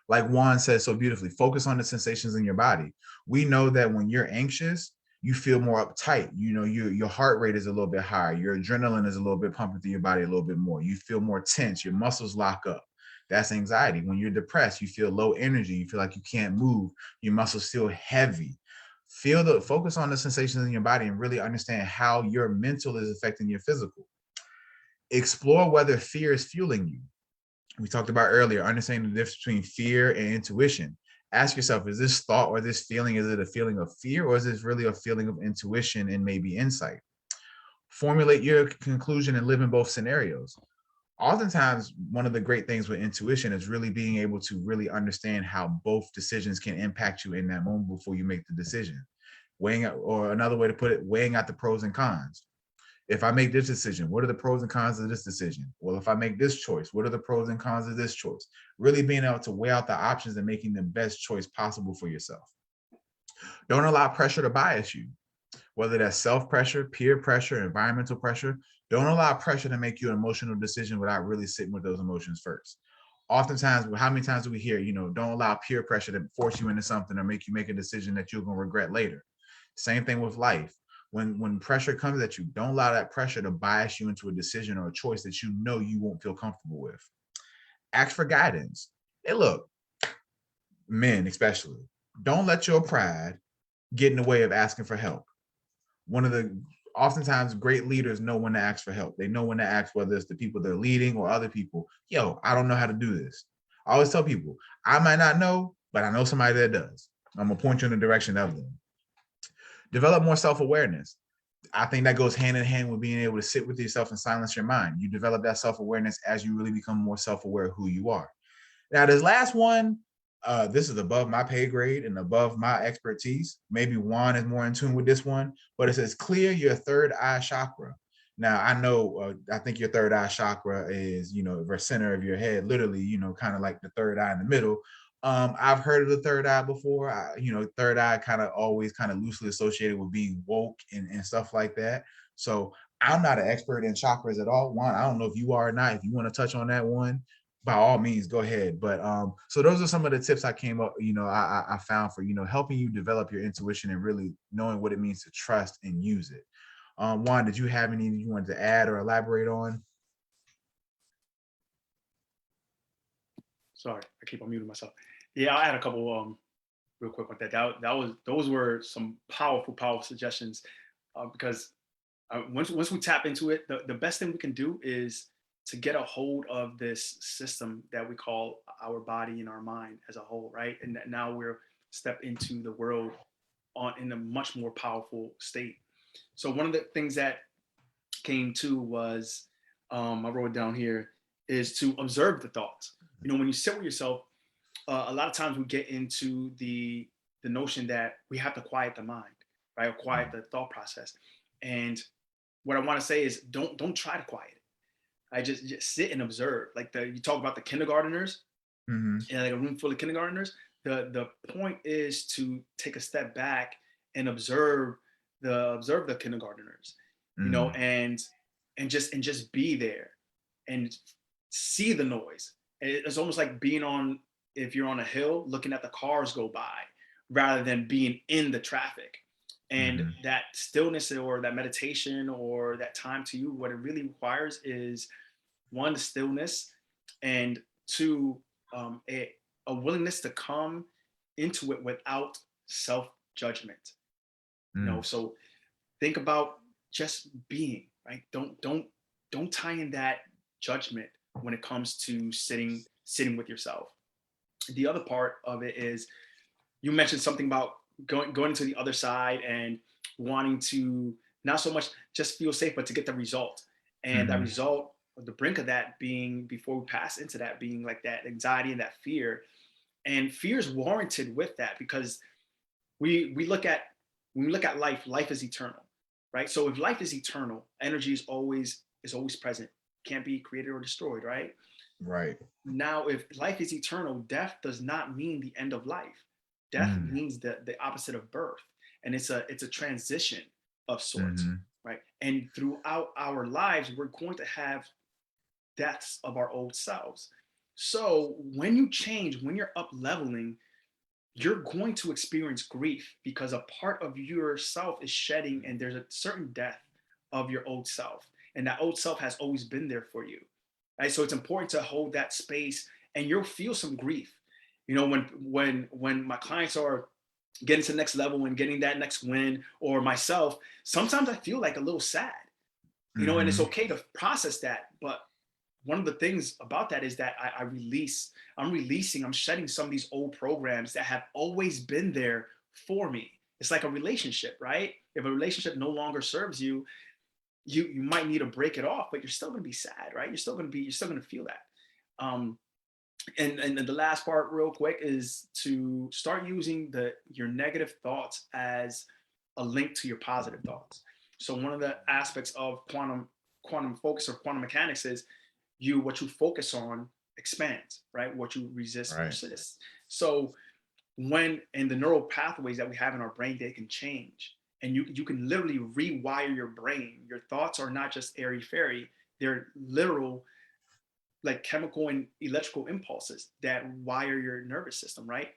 Speaker 2: Like Juan says so beautifully, focus on the sensations in your body. We know that when you're anxious, you feel more uptight. Your heart rate is a little bit higher. Your adrenaline is a little bit pumping through your body a little bit more. You feel more tense. Your muscles lock up. That's anxiety. When you're depressed, you feel low energy. You feel like you can't move. Your muscles feel heavy. Focus on the sensations in your body and really understand how your mental is affecting your physical. Explore whether fear is fueling you. We talked about earlier, understanding the difference between fear and intuition. Ask yourself, is this thought or this feeling, is it a feeling of fear or is this really a feeling of intuition and maybe insight? Formulate your conclusion and live in both scenarios. Oftentimes, one of the great things with intuition is really being able to really understand how both decisions can impact you in that moment before you make the decision. Weighing out, or another way to put it, weighing out the pros and cons. If I make this decision, what are the pros and cons of this decision? Well, if I make this choice, what are the pros and cons of this choice? Really being able to weigh out the options and making the best choice possible for yourself. Don't allow pressure to bias you. Whether that's self-pressure, peer pressure, environmental pressure, don't allow pressure to make you an emotional decision without really sitting with those emotions first. Oftentimes, how many times do we hear, don't allow peer pressure to force you into something or make you make a decision that you're going to regret later. Same thing with life. When pressure comes at you, don't allow that pressure to bias you into a decision or a choice that you know you won't feel comfortable with. Ask for guidance. Hey, look, men especially, don't let your pride get in the way of asking for help. One of the oftentimes great leaders know when to ask for help. They know when to ask, whether it's the people they're leading or other people. Yo, I don't know how to do this. I always tell people, I might not know, but I know somebody that does. I'm gonna point you in the direction of them. Develop more self-awareness. I think that goes hand in hand with being able to sit with yourself and silence your mind. You develop that self-awareness as you really become more self-aware of who you are. Now, this last one, this is above my pay grade and above my expertise. Maybe Juan is more in tune with this one, but it says clear your third eye chakra. Now, I know, I think your third eye chakra is, the center of your head, literally, kind of like the third eye in the middle. I've heard of the third eye before. Third eye kind of always kind of loosely associated with being woke and stuff like that. So I'm not an expert in chakras at all. Juan, I don't know if you are or not. If you want to touch on that one, by all means, go ahead. But so those are some of the tips I came up, I found for, helping you develop your intuition and really knowing what it means to trust and use it. Juan, did you have anything you wanted to add or elaborate on?
Speaker 3: Sorry, I keep on muting myself. Yeah, I'll add a couple real quick with that. Those were some powerful suggestions, because once we tap into it, the best thing we can do is to get a hold of this system that we call our body and our mind as a whole, right? And that now we're step into the world in a much more powerful state. So one of the things that came to was, I wrote it down here, is to observe the thoughts. When you sit with yourself, a lot of times we get into the notion that we have to quiet the mind, right? Or quiet the thought process. And what I want to say is don't try to quiet it. I just sit and observe. Like you talk about the kindergarteners, and like a room full of kindergarteners. The point is to take a step back and observe the kindergarteners, and just be there and see the noise. It's almost like if you're on a hill looking at the cars go by rather than being in the traffic. And that stillness or that meditation or that time to you, what it really requires is, one, the stillness, and two, a willingness to come into it without self-judgment. So think about just being, right? Don't tie in that judgment when it comes to sitting with yourself. The other part of it is, you mentioned something about going to the other side and wanting to not so much just feel safe, but to get the result. And that result, the brink of that being, before we pass into that, being like that anxiety and that fear. And fear is warranted with that, because we look at, when we look at life is eternal, right? So if life is eternal, energy is always present, can't be created or destroyed, right?
Speaker 2: Right.
Speaker 3: Now, if life is eternal, death does not mean the end of life. Death means the opposite of birth, and it's a transition of sorts, right? And throughout our lives, we're going to have deaths of our old selves. So when you change, when you're up leveling, you're going to experience grief, because a part of yourself is shedding, and there's a certain death of your old self, and that old self has always been there for you, right? So it's important to hold that space, and you'll feel some grief. When my clients are getting to the next level and getting that next win, or myself, sometimes I feel like a little sad, and it's okay to process that. But one of the things about that is that I'm shedding some of these old programs that have always been there for me. It's like a relationship, right? If a relationship no longer serves you, you might need to break it off, but you're still going to be sad, right? You're still going to feel that. And the last part real quick is to start using your negative thoughts as a link to your positive thoughts. So one of the aspects of quantum focus or quantum mechanics is, what you focus on expands, right? What you resist persists. So when in the neural pathways that we have in our brain, they can change, and you can literally rewire your brain. Your thoughts are not just airy fairy; they're literal, like chemical and electrical impulses that wire your nervous system, right?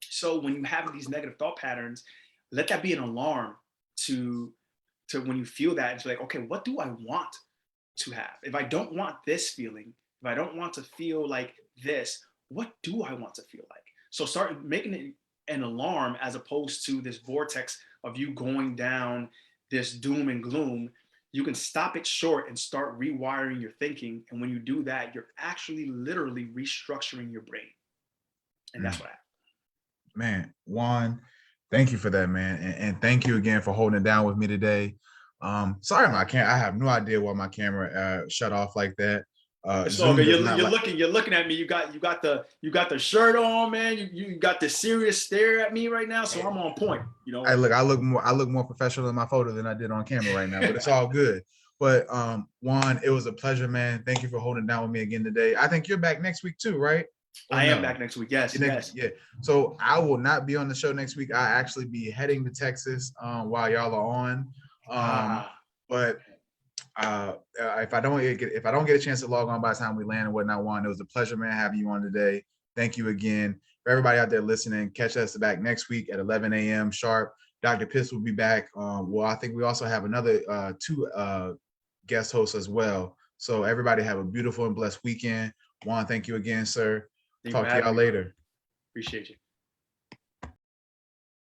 Speaker 3: So when you have these negative thought patterns, let that be an alarm to when you feel that, it's like, okay, what do I want to have? If I don't want this feeling, if I don't want to feel like this, what do I want to feel like? So start making it an alarm, as opposed to this vortex of you going down this doom and gloom, you can stop it short and start rewiring your thinking. And when you do that, you're actually literally restructuring your brain. And that's what happened.
Speaker 2: Man, Juan, thank you for that, man. And thank you again for holding it down with me today. Sorry, I have no idea why my camera shut off like that.
Speaker 3: It's all good. You're looking at me. You got the shirt on, man. You got the serious stare at me right now. So I'm on point. You know.
Speaker 2: I look more professional in my photo than I did on camera right now, but it's all good. But Juan, it was a pleasure, man. Thank you for holding down with me again today. I think you're back next week too, right?
Speaker 3: I am back next week. Yes, yes.
Speaker 2: Yeah. So I will not be on the show next week. I actually be heading to Texas while y'all are on. But if I don't get a chance to log on by the time we land and whatnot, Juan, it was a pleasure, man, having you on today. Thank you again. For everybody out there listening, catch us back next week at 11 a.m. sharp. Dr. Pitts will be back. Well, I think we also have another 2 guest hosts as well. So everybody have a beautiful and blessed weekend. Juan, thank you again, sir. Talk to y'all later.
Speaker 3: Appreciate you.